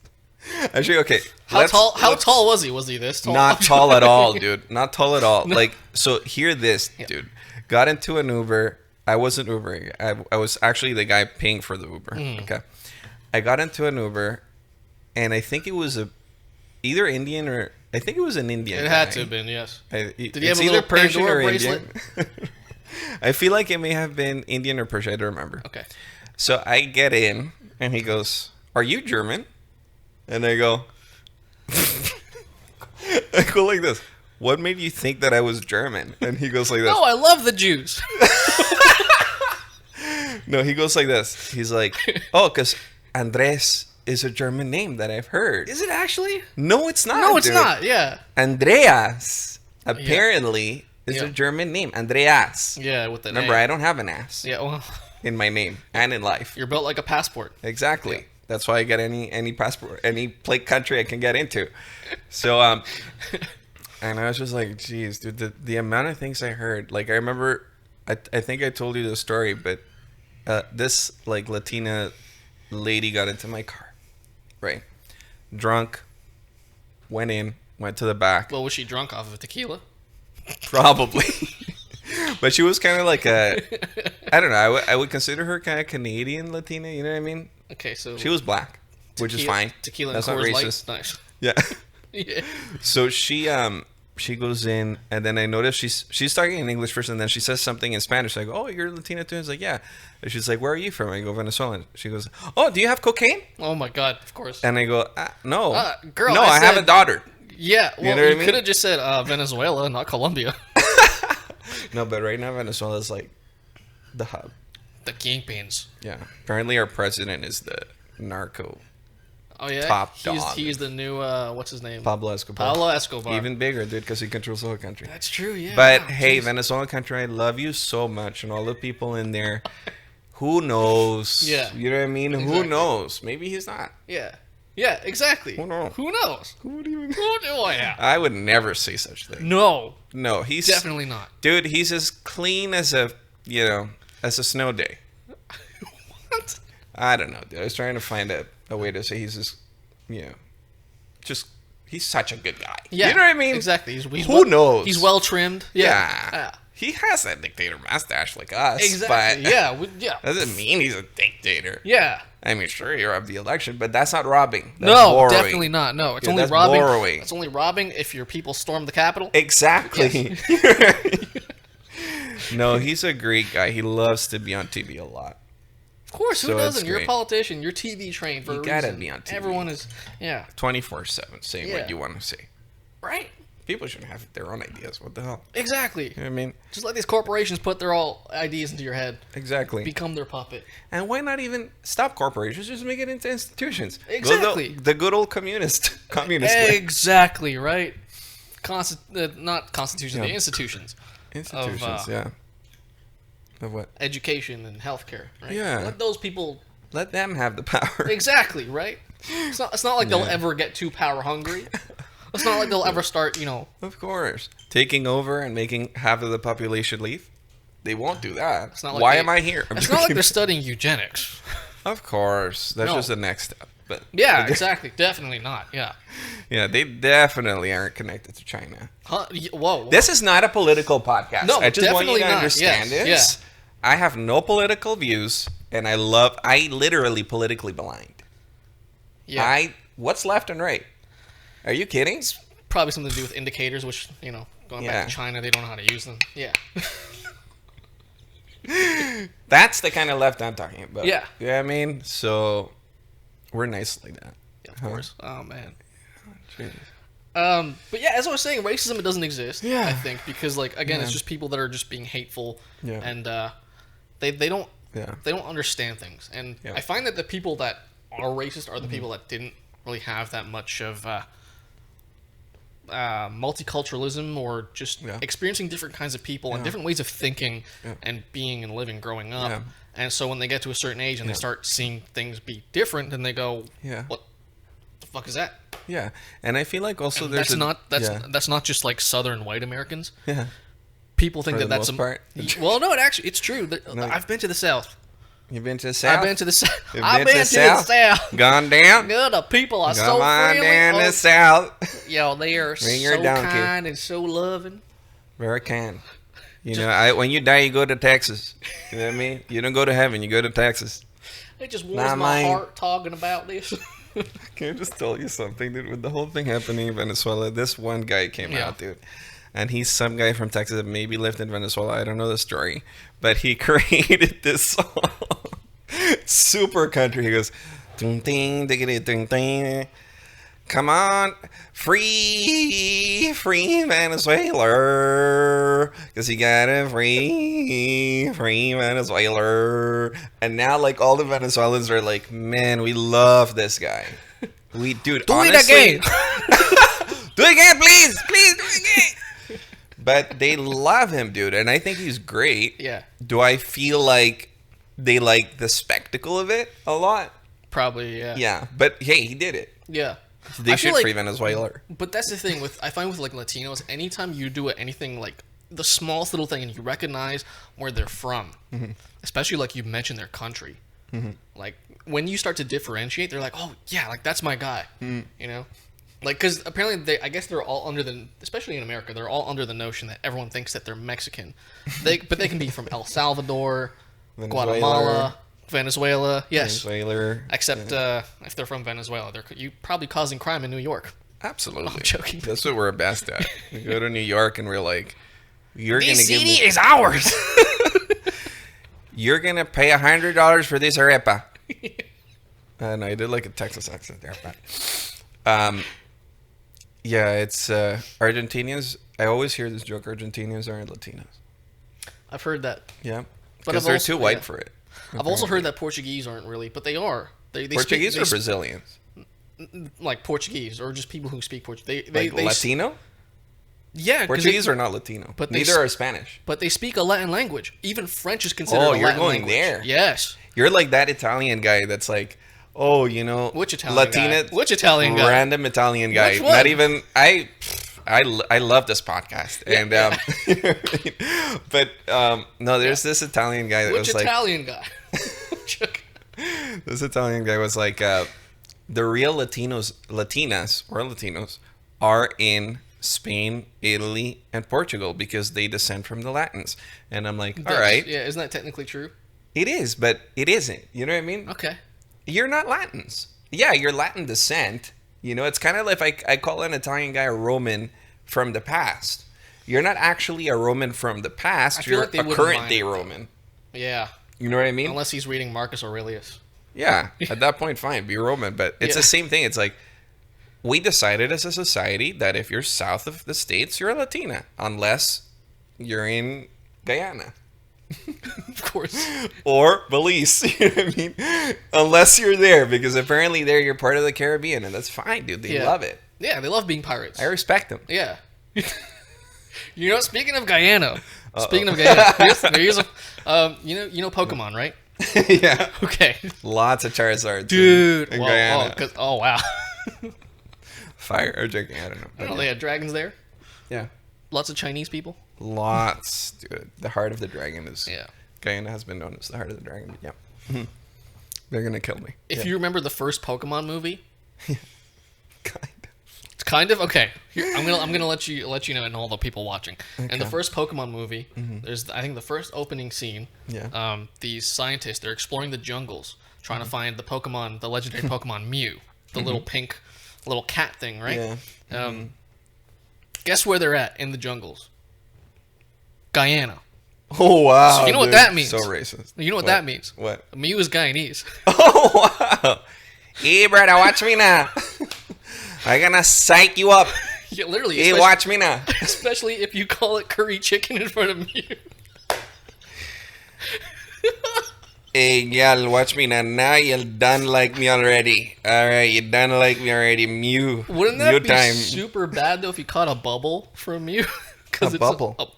S2: Actually, okay.
S1: How tall was he? Was he this tall?
S2: Not tall at all, dude. Not tall at all. Like, so hear this, dude. Got into an Uber. I wasn't Ubering. I was actually the guy paying for the Uber. Okay. I got into an Uber, and I think it was either Indian or I think it was an Indian.
S1: It had to have been, yes.
S2: Did
S1: he have a little Pandora bracelet?
S2: I feel like it may have been Indian or Persian. I don't remember.
S1: Okay.
S2: So I get in, and he goes, "Are you German?" And I go, I go like this. What made you think that I was German? And he goes like this.
S1: No, I love the Jews.
S2: No, he goes like this. He's like, oh, because Andres is a German name that I've heard.
S1: Is it actually?
S2: No, it's not.
S1: No, it's
S2: dude.
S1: not. Yeah.
S2: Andreas apparently is
S1: Yeah.
S2: a German name. Andreas.
S1: Yeah, with the
S2: Remember,
S1: name.
S2: I don't have an ass
S1: Yeah, well,
S2: in my name and in life.
S1: you're built like a passport.
S2: Exactly.
S1: Yeah.
S2: That's why I get any passport, any plate country I can get into. So, and I was just like, geez, dude, the amount of things I heard. Like, I remember, I think I told you the story, but this, like, Latina lady got into my car, right? Drunk, went to the back.
S1: Well, was she drunk off of tequila?
S2: Probably. But she was kind of like I don't know, I would consider her kind of Canadian Latina, you know what I mean?
S1: Okay, so
S2: She was black, which is fine.
S1: Tequila
S2: That's
S1: and
S2: not
S1: Coors
S2: racist.
S1: Light. Nice.
S2: Yeah.
S1: Yeah.
S2: So she goes in, and then I notice she's talking in English first, and then she says something in Spanish. I go, "Oh, you're Latina too?" It's like, "Yeah." And she's like, "Where are you from?" I go, "Venezuelan." She goes, "Oh, do you have cocaine?"
S1: Oh my God! Of course.
S2: And I go, "No,
S1: girl,
S2: no,
S1: I
S2: I have a
S1: said-
S2: daughter."
S1: Yeah. Well,
S2: know what I
S1: you
S2: mean?
S1: could have just said Venezuela, not Colombia.
S2: No, but right now Venezuela is like the hub.
S1: The kingpins.
S2: Yeah. Apparently, our president is the narco
S1: Oh yeah.
S2: Top dog.
S1: He's the new what's his name?
S2: Pablo Escobar.
S1: Pablo Escobar.
S2: Even bigger, dude, because he controls the whole country.
S1: That's true. Yeah.
S2: But
S1: wow,
S2: hey,
S1: jeez.
S2: Venezuelan country, I love you so much, and all the people in there. Who knows?
S1: Yeah.
S2: You know what I mean? Who
S1: Exactly.
S2: knows? Maybe he's not.
S1: Yeah. Yeah. Exactly.
S2: Who knows?
S1: Who knows?
S2: Who would even?
S1: Who do I have?
S2: I would never say such thing.
S1: No.
S2: No, he's
S1: Definitely not.
S2: dude. He's as clean as as a snow day.
S1: What?
S2: I don't know, dude. I was trying to find a way to say he's just he's such a good guy.
S1: Yeah.
S2: You know what I mean?
S1: Exactly.
S2: Who knows?
S1: He's well trimmed.
S2: Yeah.
S1: Yeah.
S2: He has that dictator mustache like us.
S1: Exactly.
S2: But
S1: Yeah. Yeah.
S2: doesn't mean he's a dictator.
S1: Yeah.
S2: I mean, sure, you robbed the election, but that's not robbing. That's
S1: No,
S2: borrowing.
S1: definitely not. No, it's
S2: Yeah,
S1: only
S2: that's
S1: robbing.
S2: borrowing.
S1: It's only robbing if your people storm the Capitol.
S2: Exactly. No, he's a great guy. He loves to be on TV a lot.
S1: Of course, who
S2: So
S1: doesn't?
S2: it's
S1: You're a
S2: great.
S1: politician. You're TV trained for
S2: You
S1: a
S2: gotta
S1: reason.
S2: be on TV.
S1: Everyone is. Yeah.
S2: 24/7, say
S1: Yeah.
S2: what you want to say.
S1: Right.
S2: People shouldn't have their own ideas. What the hell?
S1: Exactly.
S2: You know what I mean?
S1: Just let these corporations put their all ideas into your head.
S2: Exactly.
S1: Become their puppet.
S2: And why not even stop corporations? Just make it into institutions. Go
S1: Exactly.
S2: the good old communist way.
S1: Exactly. Right. Not constitution.
S2: Yeah.
S1: The institutions.
S2: Institutions,
S1: of,
S2: yeah. Of what?
S1: Education and healthcare, right?
S2: Yeah.
S1: Let those people...
S2: Let them have the power.
S1: Exactly, right? It's not like they'll ever get too power hungry. It's not like they'll ever start,
S2: Of course. Taking over and making half of the population leave. They won't do that.
S1: It's not like
S2: Why am I here?
S1: It's not like they're studying eugenics.
S2: Of course. That's
S1: No.
S2: just the next step. But
S1: Yeah, exactly. Definitely not. Yeah.
S2: yeah, they definitely aren't connected to China.
S1: Huh? Whoa.
S2: This is not a political podcast.
S1: No,
S2: I just want you
S1: definitely
S2: to
S1: not.
S2: understand
S1: Yes,
S2: this. Yeah. I have no political views, and I literally politically blind.
S1: Yeah.
S2: What's left and right? Are you kidding?
S1: Probably something to do with indicators, which, going back to China, they don't know how to use them. Yeah.
S2: That's the kind of left I'm talking about.
S1: Yeah.
S2: You know what I mean? So, we're nice like that.
S1: Yeah, of course. Oh, man.
S2: Jeez.
S1: But yeah, as I was saying, racism, it doesn't exist.
S2: Yeah.
S1: I think because, again, it's
S2: Yeah.
S1: just people that are just being hateful,
S2: Yeah.
S1: and they don't
S2: Yeah.
S1: they don't understand things. And
S2: Yeah.
S1: I find that the people that are racist are the people that didn't really have that much of multiculturalism or just experiencing different kinds of people and different ways of thinking and being and living growing up.
S2: Yeah.
S1: And so when they get to a certain age and they start seeing things be different, then they go,
S2: Yeah.
S1: "What the fuck is that?"
S2: Yeah. And I feel like also
S1: And
S2: there's
S1: that's not just like Southern white Americans.
S2: Yeah.
S1: People think
S2: For
S1: that
S2: the
S1: that's
S2: most part.
S1: Well, no, it's true.
S2: No.
S1: I've been to the South.
S2: You've been to the South?
S1: I've been to the South.
S2: You've
S1: I've been to the South.
S2: Gone down?
S1: Good, the people are
S2: Come
S1: so
S2: on
S1: friendly.
S2: down
S1: Oh,
S2: the South.
S1: yo, they are
S2: Bring your
S1: so
S2: donkey.
S1: kind and so loving.
S2: Very kind. You know, when you die, you go to Texas. You know what I mean? You don't go to heaven, you go to Texas.
S1: It just warms
S2: Not
S1: my
S2: mine.
S1: heart talking about this.
S2: Can I just tell you something, dude? With the whole thing happening in Venezuela, this one guy came out, dude. And he's some guy from Texas that maybe lived in Venezuela. I don't know the story. But he created this song. Super country. He goes, "Ding, ding, diggity, ding, ding. Come on, free Venezuela, because you got a free Venezuela." And now, all the Venezuelans are like, "Man, we love this guy. Dude,
S1: Do
S2: honestly,
S1: it again.
S2: do it again, please, do it again." But they love him, dude, and I think he's great.
S1: Yeah,
S2: Do I feel like they like the spectacle of it a lot?
S1: probably. Yeah.
S2: Yeah, but hey, he did it.
S1: Yeah.
S2: They
S1: I feel
S2: should free Venezuela.
S1: But that's the thing I find with Latinos. Anytime you do anything the smallest little thing, and you recognize where they're from, especially you mention their country, when you start to differentiate, they're like, "Oh yeah, that's my guy," you know. Because apparently I guess they're all under especially in America, they're all under the notion that everyone thinks that they're Mexican. But they can be from El Salvador, Guatemala, Venezuela. Yes.
S2: Venezuela.
S1: Except if they're from Venezuela, you probably causing crime in New York.
S2: Absolutely.
S1: I'm joking.
S2: That's what we're best at. We go to New York and we're like, "You're gonna
S1: This
S2: give
S1: city
S2: me
S1: is ours."
S2: You're gonna pay $100 for this arepa." And I did a Texas accent there, but yeah, it's Argentinians. I always hear this joke: Argentinians aren't Latinos.
S1: I've heard that.
S2: Yeah,
S1: But
S2: because
S1: I've
S2: they're
S1: also-
S2: too white
S1: yeah.
S2: for it.
S1: I've also heard that Portuguese aren't really, but they are. They
S2: Portuguese
S1: speak,
S2: or Brazilians?
S1: Portuguese, or just people who speak Portuguese.
S2: Latino?
S1: Yeah, 'cause
S2: Portuguese are not Latino.
S1: but
S2: Neither are Spanish.
S1: But they speak a Latin language. Even French is considered
S2: Oh,
S1: a
S2: you're
S1: Latin
S2: going
S1: language.
S2: there.
S1: Yes.
S2: You're like that Italian guy that's like, "Oh,
S1: Which Italian
S2: Latina,
S1: guy? Which Italian guy?
S2: Random Italian guy.
S1: Which one?
S2: Not even I love this podcast, and but no, there's this Italian guy that
S1: Which
S2: was
S1: Italian guy?
S2: this Italian guy was like, the real Latinas are in Spain, Italy, and Portugal because they descend from the Latins. And I'm like, all right,
S1: Yeah, isn't that technically true?
S2: it is, but it isn't. You know what I mean?
S1: Okay.
S2: You're not Latins. Yeah, you're Latin descent. It's kind of like I call an Italian guy a Roman from the past. You're not actually a Roman from the past.
S1: feel
S2: You're
S1: like they
S2: a
S1: wouldn't
S2: current
S1: mind
S2: day
S1: it, though.
S2: Roman.
S1: Yeah.
S2: You know what I mean?
S1: Unless he's reading Marcus Aurelius.
S2: Yeah, at that point, fine, be Roman. But it's the same thing. It's like, we decided as a society that if you're south of the states, you're a Latina, unless you're in Guyana.
S1: Of course.
S2: Or Belize, you know what I mean? Unless you're there, because apparently there you're part of the Caribbean, and that's fine, dude. They love it.
S1: Yeah, they love being pirates.
S2: I respect them.
S1: Yeah. Speaking of Guyana. Speaking of Guyana, here's a you know Pokemon, right?
S2: Yeah.
S1: Okay,
S2: Lots of Charizards.
S1: dude.
S2: In
S1: Well,
S2: Guyana.
S1: oh wow.
S2: Fire or drinking, I don't know.
S1: I don't know they had dragons there.
S2: Yeah.
S1: Lots of Chinese people.
S2: Lots, dude. The heart of the dragon is.
S1: Yeah.
S2: Guyana has been known as the heart of the dragon. But yeah. They're gonna kill me.
S1: If you remember the first Pokemon movie,
S2: Kind
S1: it's kind of okay. Here, I'm gonna let you know and all the people watching. In the
S2: Okay.
S1: first Pokemon movie, there's I think the first opening scene.
S2: Yeah.
S1: These scientists they're exploring the jungles trying to find the Pokemon, the legendary Pokemon Mew, the little pink, little cat thing, right?
S2: Yeah.
S1: Guess where they're at in the jungles? Guyana.
S2: Oh wow.
S1: So you know what
S2: dude.
S1: that means?
S2: So racist.
S1: You know what that means?
S2: What?
S1: Mew is Guyanese.
S2: Oh wow. Hey brother, watch me now. I'm gonna psych you up.
S1: Yeah, literally.
S2: Hey, watch me now.
S1: Especially if you call it curry chicken in front of Mew.
S2: Hey, y'all, watch me now. Now you done like me already. All right, you done like me already. Mew.
S1: Wouldn't that
S2: Mew
S1: be
S2: time.
S1: super bad though if you caught a bubble from Mew?
S2: A bubble?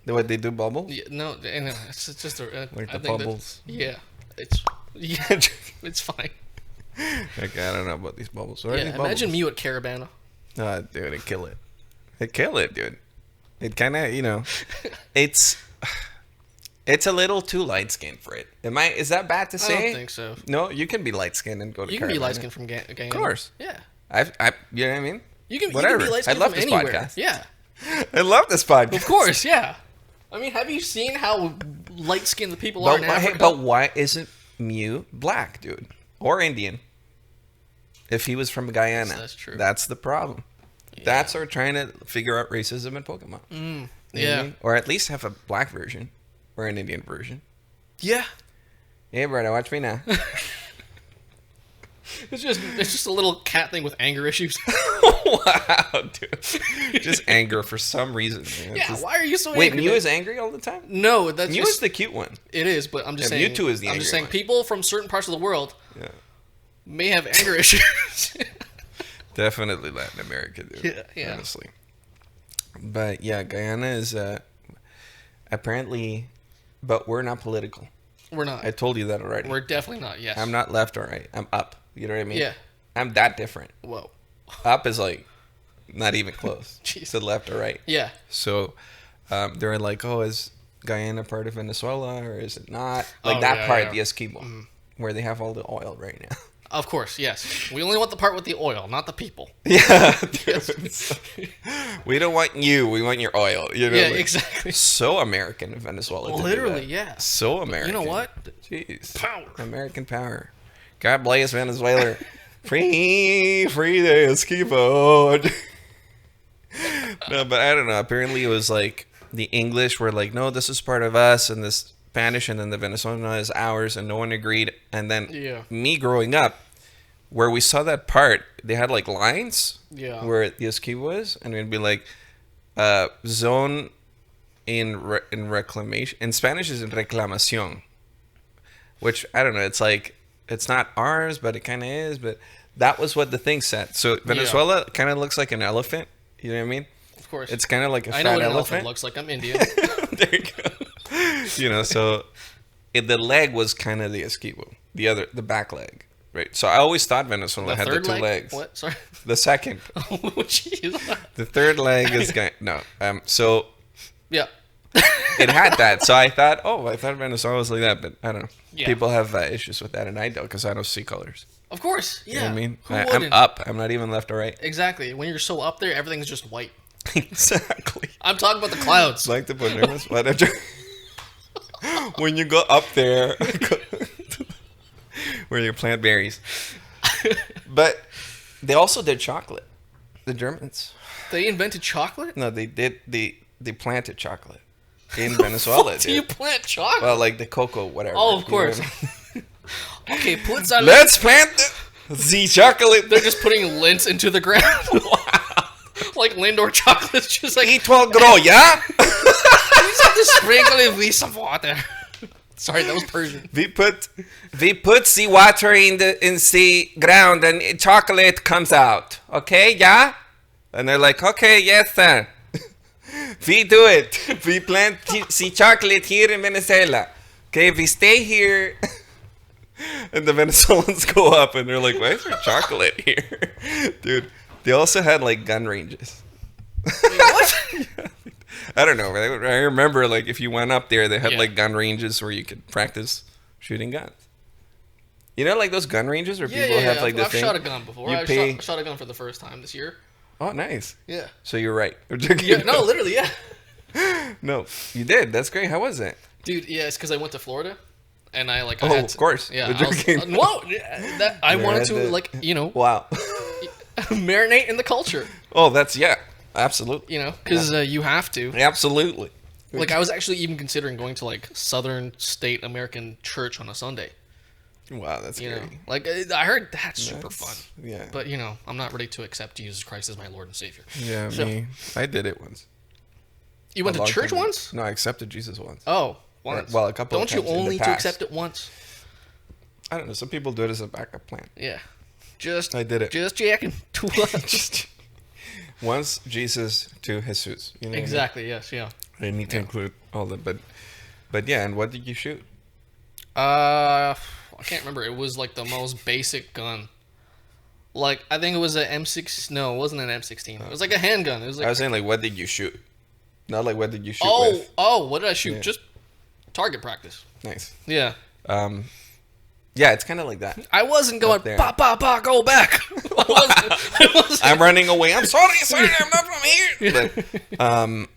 S2: What, they do bubble?
S1: Yeah, no, it's just a
S2: Like
S1: I
S2: the
S1: think
S2: bubbles?
S1: Yeah, it's fine.
S2: Okay, I don't know about these bubbles. What are
S1: Yeah,
S2: these
S1: imagine
S2: bubbles?
S1: Mew at Caravana.
S2: Dude, it'd kill it. It'd kill it, dude. It kind of, it's a little too light skinned for it. Is that bad to
S1: I
S2: say?
S1: don't think so.
S2: No, you can be light skinned and go to
S1: You can be
S2: Caravana.
S1: light skinned from Guyana.
S2: Of course.
S1: Yeah.
S2: You know what I mean?
S1: You can
S2: Whatever.
S1: be light
S2: I
S1: skinned
S2: love
S1: from
S2: this
S1: anywhere.
S2: podcast.
S1: Yeah.
S2: I love this podcast.
S1: Of course, yeah. I mean, have you seen how light skinned the people are in Africa?
S2: But why isn't Mew black, dude? Or Indian? If he was from Guyana.
S1: That's true.
S2: That's the problem.
S1: Yeah.
S2: That's what we're trying to figure out racism in Pokemon. You know what I
S1: Yeah.
S2: mean? Or at least have a black version. Or an Indian version.
S1: Yeah.
S2: Hey, brother, watch me now.
S1: It's just a little cat thing with anger issues.
S2: Wow, dude. Just anger for some reason. Man.
S1: Yeah,
S2: Just-
S1: why are you so
S2: Wait,
S1: angry?
S2: Mew
S1: man?
S2: is angry all the time?
S1: No, that's
S2: Mew
S1: just
S2: is the cute one.
S1: it is, but I'm just
S2: Yeah,
S1: saying.
S2: Mewtwo is the
S1: I'm
S2: angry
S1: just saying
S2: one.
S1: people from certain parts of the world
S2: Yeah.
S1: may have anger issues.
S2: Definitely Latin America, dude.
S1: Yeah.
S2: Honestly. But yeah, Guyana is apparently, but we're not political.
S1: We're not.
S2: I told you that already.
S1: We're definitely not. Yes.
S2: I'm not left or right. I'm up. You know what I mean?
S1: Yeah.
S2: I'm that different.
S1: Whoa.
S2: Up is like not even close
S1: Jeez.
S2: to left or right.
S1: Yeah.
S2: So they're like, oh, is Guyana part of Venezuela or is it not? Like
S1: Oh,
S2: that
S1: yeah,
S2: part,
S1: yeah.
S2: the Esquibo, where they have all the oil right now.
S1: Of course. Yes. We only want the part with the oil, not the people.
S2: Yeah. Dude. We don't want you. We want your oil. You know?
S1: Yeah.
S2: like,
S1: Exactly.
S2: So American in Venezuela. to do
S1: Literally.
S2: that.
S1: Yeah.
S2: So American.
S1: You know what?
S2: Jeez.
S1: Power.
S2: American power. God bless Venezuela. Free the Esquibo. No, but I don't know. Apparently, it was like the English were like, no, this is part of us, and this Spanish, and then the Venezuelan is ours, and no one agreed. And then
S1: Yeah.
S2: me growing up, where we saw that part, they had like lines
S1: Yeah.
S2: where the Esquibo was, and it'd be like zone in reclamation. In Spanish, is in reclamación, which I don't know. It's like it's not ours, but it kind of is. But that was what the thing said. So Venezuela kind of looks like an elephant. You know what I mean?
S1: Of course.
S2: It's kind of like a
S1: I
S2: fat
S1: know what an
S2: elephant.
S1: elephant looks like. I'm Indian.
S2: There you go. So the leg was kind of the Esquibo, the back leg, right? So I always thought Venezuela had the
S1: third
S2: two
S1: leg?
S2: legs.
S1: What? Sorry.
S2: The second,
S1: Oh, jeez.
S2: the third leg is so
S1: Yeah.
S2: it had that. So I thought Venezuela was like that, but I don't know.
S1: Yeah.
S2: People have issues with that, and I don't because I don't see colors.
S1: Of course. Yeah.
S2: You know what I mean?
S1: Who
S2: I'm
S1: wouldn't?
S2: up. I'm not even left or right.
S1: Exactly. When you're so up there, everything's just white.
S2: Exactly.
S1: I'm talking about the clouds.
S2: Like to put nervous, but when you go up there, where you plant berries. But they also did chocolate. The Germans.
S1: They invented chocolate?
S2: No, they did. They planted chocolate in Venezuela.
S1: Do you
S2: Dude.
S1: plant chocolate?
S2: Well, like the cocoa, whatever.
S1: Oh, of
S2: you know
S1: course.
S2: what I mean?
S1: Okay, put some.
S2: Let's plant the chocolate.
S1: They're just putting lint into the ground. Wow. Like Lindor chocolate's just like.
S2: It will grow, yeah?
S1: You just have to sprinkle it with some water. Sorry, that was Persian.
S2: We put the water in the ground and chocolate comes out. Okay, yeah? And they're like, okay, yes, sir. We do it. We plant see chocolate here in Venezuela. Okay, if we stay here, and the Venezuelans go up and they're like, "Why is there chocolate here, dude?" They also had like gun ranges.
S1: Wait, what?
S2: I don't know. I remember like if you went up there, they had
S1: Yeah.
S2: like gun ranges where you could practice shooting guns. You know, like those gun ranges where people have like the
S1: I've
S2: thing.
S1: shot a gun before.
S2: You
S1: I
S2: pay-
S1: shot a gun for the first time this year.
S2: Oh, nice.
S1: Yeah.
S2: So you're right.
S1: Yeah. No, literally, yeah.
S2: No, you did. That's great. How was it?
S1: Dude, yeah, it's because I went to Florida, and I like. I
S2: Oh,
S1: had
S2: of
S1: to-
S2: course.
S1: Yeah.
S2: You're
S1: I was,
S2: joking.
S1: no, that I
S2: There
S1: wanted
S2: had
S1: to
S2: the-
S1: like
S2: Wow.
S1: marinate in the culture.
S2: Oh, that's yeah. Absolutely.
S1: You know, because you have to.
S2: Absolutely.
S1: Like I was actually even considering going to like Southern State American Church on a Sunday.
S2: Wow, that's
S1: You know,
S2: great.
S1: like I heard that's super
S2: That's-
S1: fun.
S2: Yeah.
S1: But you know, I'm not ready to accept Jesus Christ as my Lord and Savior.
S2: Yeah,
S1: So-
S2: me. I did it once.
S1: You went
S2: A
S1: to
S2: long
S1: church
S2: time ago.
S1: once?
S2: No, I accepted Jesus once.
S1: Oh, once.
S2: Well, a couple of
S1: Don't you
S2: times in the
S1: only to
S2: past.
S1: accept it once?
S2: I don't know. Some people do it as a backup plan.
S1: Yeah. Just
S2: I did it.
S1: Just checking.
S2: Just once Jesus to Jesus. You know what I mean?
S1: Exactly. Yes. Yeah.
S2: I need to include all that, but yeah. And what did you shoot?
S1: I can't remember. It was like the most basic gun. Like I think it was an M6. No, it wasn't an M16. It was like a handgun. It was like
S2: I was saying like, what did you shoot? Not like what did you shoot
S1: oh
S2: with?
S1: oh what did I shoot?
S2: Yeah.
S1: Just target practice.
S2: Nice.
S1: Yeah.
S2: Yeah, it's kind of like that.
S1: I wasn't going
S2: there.
S1: pop pop pop go back. I wasn't.
S2: I'm running away. I'm sorry, I'm not from here. But,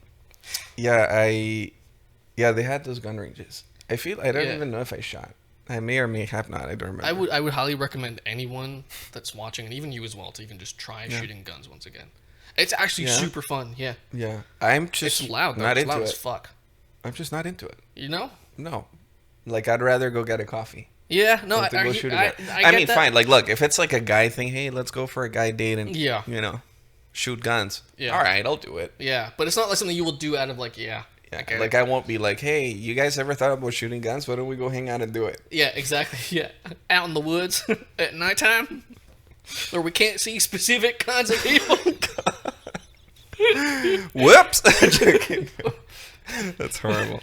S2: yeah, they had those gun ranges. I feel I don't
S1: Yeah.
S2: even know if I shot. I may or may have not. I don't remember.
S1: I would highly recommend anyone that's watching, and even you as well, to even just try shooting guns once again. It's actually
S2: Yeah.
S1: super fun. Yeah.
S2: Yeah, I'm just
S1: It's loud though.
S2: not
S1: It's
S2: into
S1: loud as
S2: it.
S1: fuck.
S2: I'm just not into it.
S1: You know?
S2: No, like I'd rather go get a coffee.
S1: Yeah. No.
S2: than to go shoot a gun.
S1: I
S2: I
S1: get
S2: mean,
S1: that.
S2: fine. Like, look, if it's like a guy thing, hey, let's go for a guy date and
S1: Yeah.
S2: you know, shoot guns.
S1: Yeah.
S2: All right, I'll do it.
S1: Yeah, but it's not like something you will do out of like
S2: Yeah,
S1: Okay.
S2: like I won't be like, hey, you guys ever thought about shooting guns? Why don't we go hang out and do it?
S1: Yeah, exactly. Yeah, out in the woods at nighttime, where we can't see specific kinds of people.
S2: Whoops! Joking. That's horrible.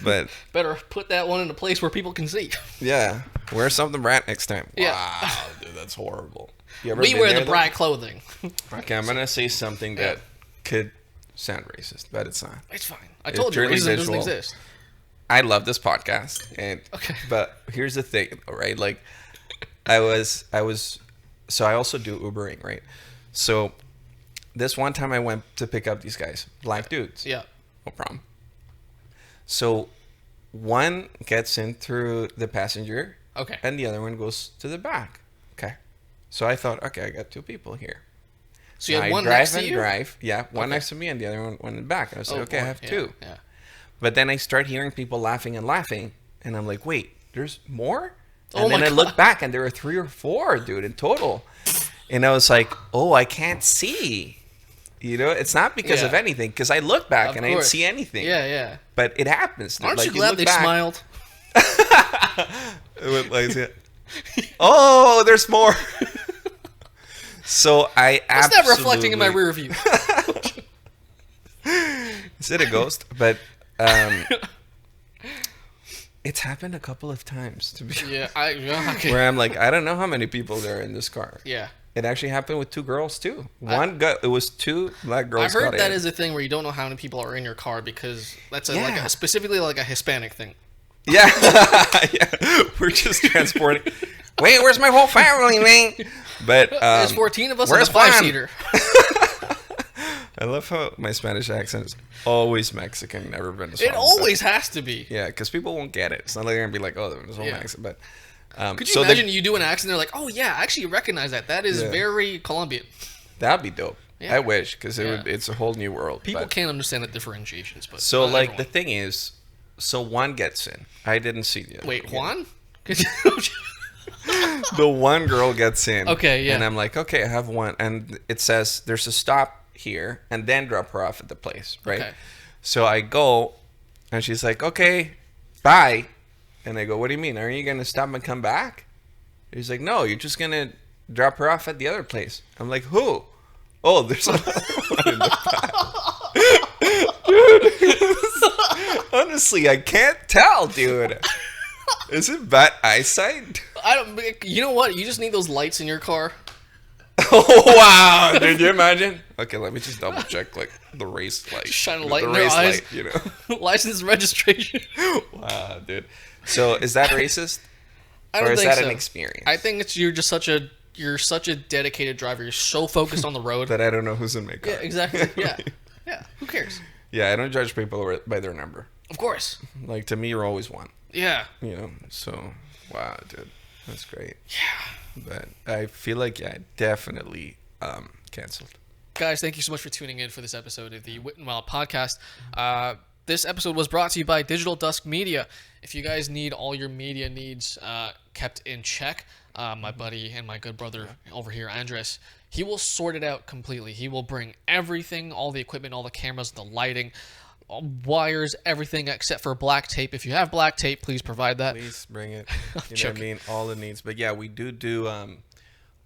S2: But
S1: Better put that one in a place where people can see.
S2: yeah, wear something bright next time.
S1: Yeah.
S2: Wow, dude, that's horrible. You ever
S1: We
S2: been
S1: wear
S2: there,
S1: the
S2: though?
S1: bright clothing.
S2: Okay, I'm gonna say something that could sound racist, but it's not.
S1: It's fine. I told you,
S2: purely
S1: racism doesn't
S2: visual.
S1: exist.
S2: I love this podcast, and
S1: Okay.
S2: but here's the thing, right? Like, I was, so I also do Ubering, right? So this one time I went to pick up these guys, black dudes.
S1: Yeah.
S2: No problem. So one gets in through the passenger,
S1: Okay.
S2: and the other one goes to the back. Okay. So I thought, okay, I got two people here.
S1: So you had
S2: I
S1: one
S2: drive
S1: next to
S2: and
S1: you.
S2: drive. Yeah, one
S1: Okay.
S2: next to me and the other one in the back. And I was like, okay, I
S1: boy.
S2: have
S1: Yeah,
S2: two.
S1: Yeah.
S2: But then I start hearing people laughing and laughing, and I'm like, wait, there's more? And
S1: Oh
S2: then
S1: my
S2: I
S1: God.
S2: look back, and there were 3 or 4, dude, in total. And I was like, oh, I can't see. You know, it's not because
S1: Yeah.
S2: of anything, because I look back
S1: Of
S2: and I didn't
S1: course.
S2: see anything.
S1: Yeah, yeah.
S2: But it happens. dude.
S1: Aren't
S2: Like,
S1: you glad
S2: look
S1: they
S2: back-
S1: smiled?
S2: It went like that. Oh, there's more. So I
S1: It's
S2: absolutely...
S1: not reflecting in my rear view.
S2: Is it a ghost? But it's happened a couple of times, to be
S1: Yeah, okay.
S2: where I'm like, I don't know how many people there are in this car.
S1: Yeah.
S2: It actually happened with 2 girls too. It was 2 black
S1: I
S2: girls.
S1: heard
S2: got
S1: that
S2: in.
S1: is a thing where you don't know how many people are in your car because that's like
S2: Yeah.
S1: specifically like a Hispanic thing.
S2: Yeah. Yeah. We're just transporting. Wait, where's my whole family, man? But
S1: There's 14 of us in a
S2: where's Juan?
S1: 5-seater.
S2: I love how my Spanish accent is always Mexican, never Venezuelan.
S1: It always has to be.
S2: Yeah, because people won't get it. It's not like they're gonna be like, oh, there's a whole
S1: Yeah.
S2: accent. But
S1: Could you
S2: so
S1: imagine you do an accent? They're like, "Oh yeah, I actually recognize that. That is
S2: Yeah.
S1: very Colombian."
S2: that'd be dope.
S1: Yeah.
S2: I wish, because
S1: Yeah.
S2: it's a whole new world.
S1: People
S2: but-
S1: can't understand the differentiations, but
S2: So
S1: not
S2: like
S1: everyone.
S2: the thing is, so one gets in. I didn't see the other.
S1: Wait,
S2: one.
S1: Juan?
S2: The one girl gets in.
S1: Okay, yeah.
S2: And I'm like, okay, I have one, and it says there's a stop here, and then drop her off at the place, right?
S1: Okay.
S2: So I go, and she's like, okay, bye. And I go, what do you mean? Aren't you gonna stop and come back? He's like, no, you're just gonna drop her off at the other place. I'm like, who? Oh, there's another one in the back. Honestly, I can't tell, dude. Is it bad eyesight?
S1: I don't. You know what? You just need those lights in your car.
S2: Oh wow! Did you imagine? Okay, let me just double check like the race light.
S1: Shine a light
S2: the
S1: in their
S2: race
S1: eyes.
S2: light, you know.
S1: License registration.
S2: Wow, dude. So is that racist?
S1: I don't
S2: Or is
S1: think
S2: that
S1: so.
S2: an experience?
S1: I think it's you're such a dedicated driver. You're so focused on the road.
S2: that I don't know who's in my car.
S1: Yeah, exactly. Yeah, yeah. Who cares?
S2: Yeah, I don't judge people by their number.
S1: Of course.
S2: Like to me, you're always one.
S1: Yeah.
S2: You know. So wow, dude, that's great. Yeah. But I feel like definitely canceled.
S1: Guys, thank you so much for tuning in for this episode of the Wit and Wild podcast. This episode was brought to you by Digital Dusk Media. If you guys need all your media needs kept in check, my buddy and my good brother over here, Andres, he will sort it out completely. He will bring everything, all the equipment, all the cameras, the lighting, wires, everything except for black tape. If you have black tape, please provide that.
S2: Please bring it. You know what I mean? All the needs. But yeah, we do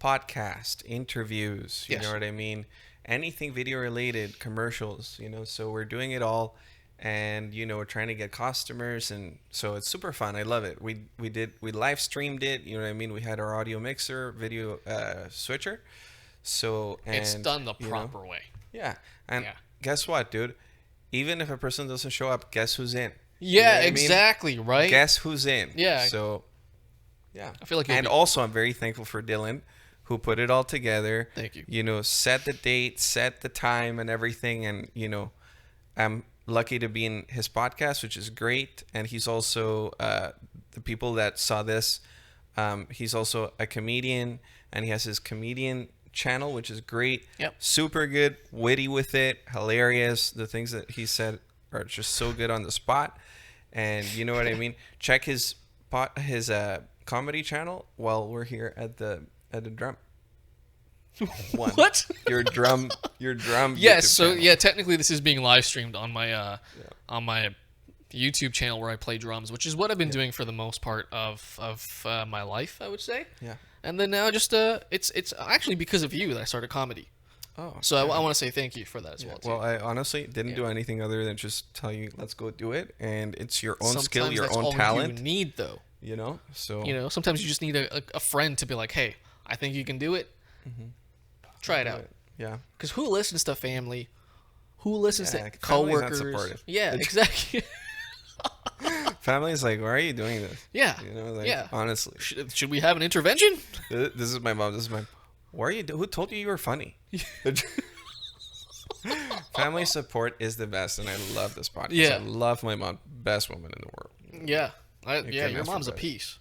S2: podcast interviews. You know what I mean? Anything video related, commercials. You know, so we're doing it all, and you know we're trying to get customers, and so it's super fun. I love it. We live streamed it. You know what I mean? We had our audio mixer, video switcher. So and,
S1: it's done the proper way.
S2: Yeah, and guess what, dude? Even if a person doesn't show up, guess who's in?
S1: Yeah,
S2: you know
S1: exactly, right?
S2: Guess who's in?
S1: Yeah.
S2: So, yeah.
S1: I feel like
S2: also, I'm very thankful for Dylan, who put it all together.
S1: Thank you.
S2: You know, set the date, set the time, and everything. And you know, I'm lucky to be in his podcast, which is great. And he's also the people that saw this. He's also a comedian, and he has his comedian channel, which is great.
S1: Yep.
S2: Super good, witty with it, hilarious. The things that he said are just so good on the spot, and you know what I mean. Check his comedy channel while we're here at the drum.
S1: What?
S2: Your drum.
S1: Yes.
S2: YouTube
S1: So
S2: channel.
S1: yeah, technically this is being live streamed on my YouTube channel where I play drums, which is what I've been doing for the most part of my life, I would say.
S2: Yeah.
S1: And then now just it's actually because of you that I started comedy.
S2: Oh.
S1: So I want to say thank you for that as well. Too.
S2: Well, I honestly didn't do anything other than just tell you, let's go do it, and it's your own
S1: Sometimes
S2: skill, your
S1: that's
S2: own
S1: all
S2: talent.
S1: you need though.
S2: You know. So.
S1: You know, sometimes you just need a friend to be like, hey, I think you can do it. Mm-hmm. Try it out.
S2: Yeah.
S1: Because who listens to family? Who listens to
S2: family's not
S1: coworkers?
S2: supportive.
S1: Yeah, exactly.
S2: Family's like, why are you doing this?
S1: Yeah.
S2: You know, like,
S1: yeah.
S2: honestly.
S1: Should we have an intervention?
S2: This is my mom. Why are you? Who told you were funny? Family support is the best, and I love this podcast.
S1: Yeah.
S2: I love my mom, best woman in the world.
S1: Yeah.
S2: couldn't
S1: Your
S2: ask for
S1: mom's a
S2: better.
S1: piece.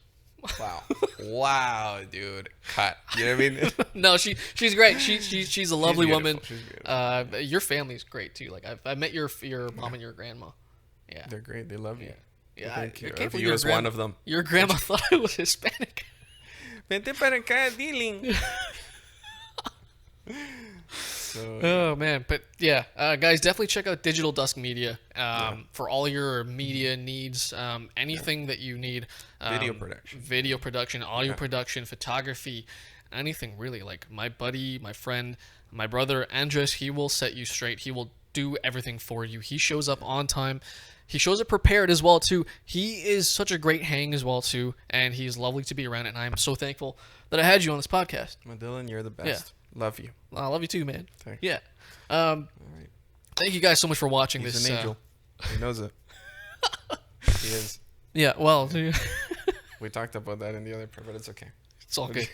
S2: Wow, wow, dude, cut. You know what I mean?
S1: No, she's great. She's a lovely woman.
S2: She's beautiful.
S1: Your family's great too. Like I met your mom and your grandma. Yeah.
S2: They're great. They love you.
S1: Yeah.
S2: Thank you.
S1: I can't
S2: Of
S1: believe
S2: you as one of them.
S1: Your grandma thought I was Hispanic.
S2: Vente para acá, dealing. So,
S1: Oh man, but yeah, guys, definitely check out Digital Dusk Media for all your media needs. Anything that you need, video production, audio production, photography, anything really. Like my buddy, my friend, my brother Andres, he will set you straight. He will do everything for you. He shows up on time. He shows up prepared as well too. He is such a great hang as well too, and he's lovely to be around. And I am so thankful that I had you on this podcast.
S2: Dylan, you're the best. Love you.
S1: I love you too, man.
S2: Thanks.
S1: Yeah.
S2: All right.
S1: Thank you guys so much for watching
S2: He's
S1: this.
S2: an angel. He knows it. He is.
S1: Yeah, well,
S2: We talked about that in the other part, but it's okay.
S1: it's all good.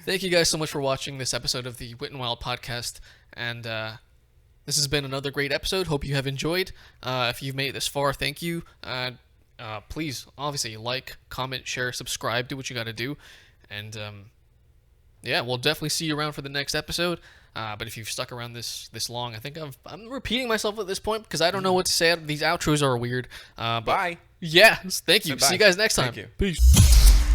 S1: Thank you guys so much for watching this episode of the Wit and Wild podcast. And this has been another great episode. Hope you have enjoyed. If you've made it this far, thank you. Please, obviously, like, comment, share, subscribe, do what you got to do. And yeah, we'll definitely see you around for the next episode. But if you've stuck around this long, I think I'm repeating myself at this point because I don't know what to say. These outros are weird. But
S2: Bye.
S1: yeah, thank you.
S2: Bye.
S1: See you guys next time.
S2: Thank you.
S1: Peace.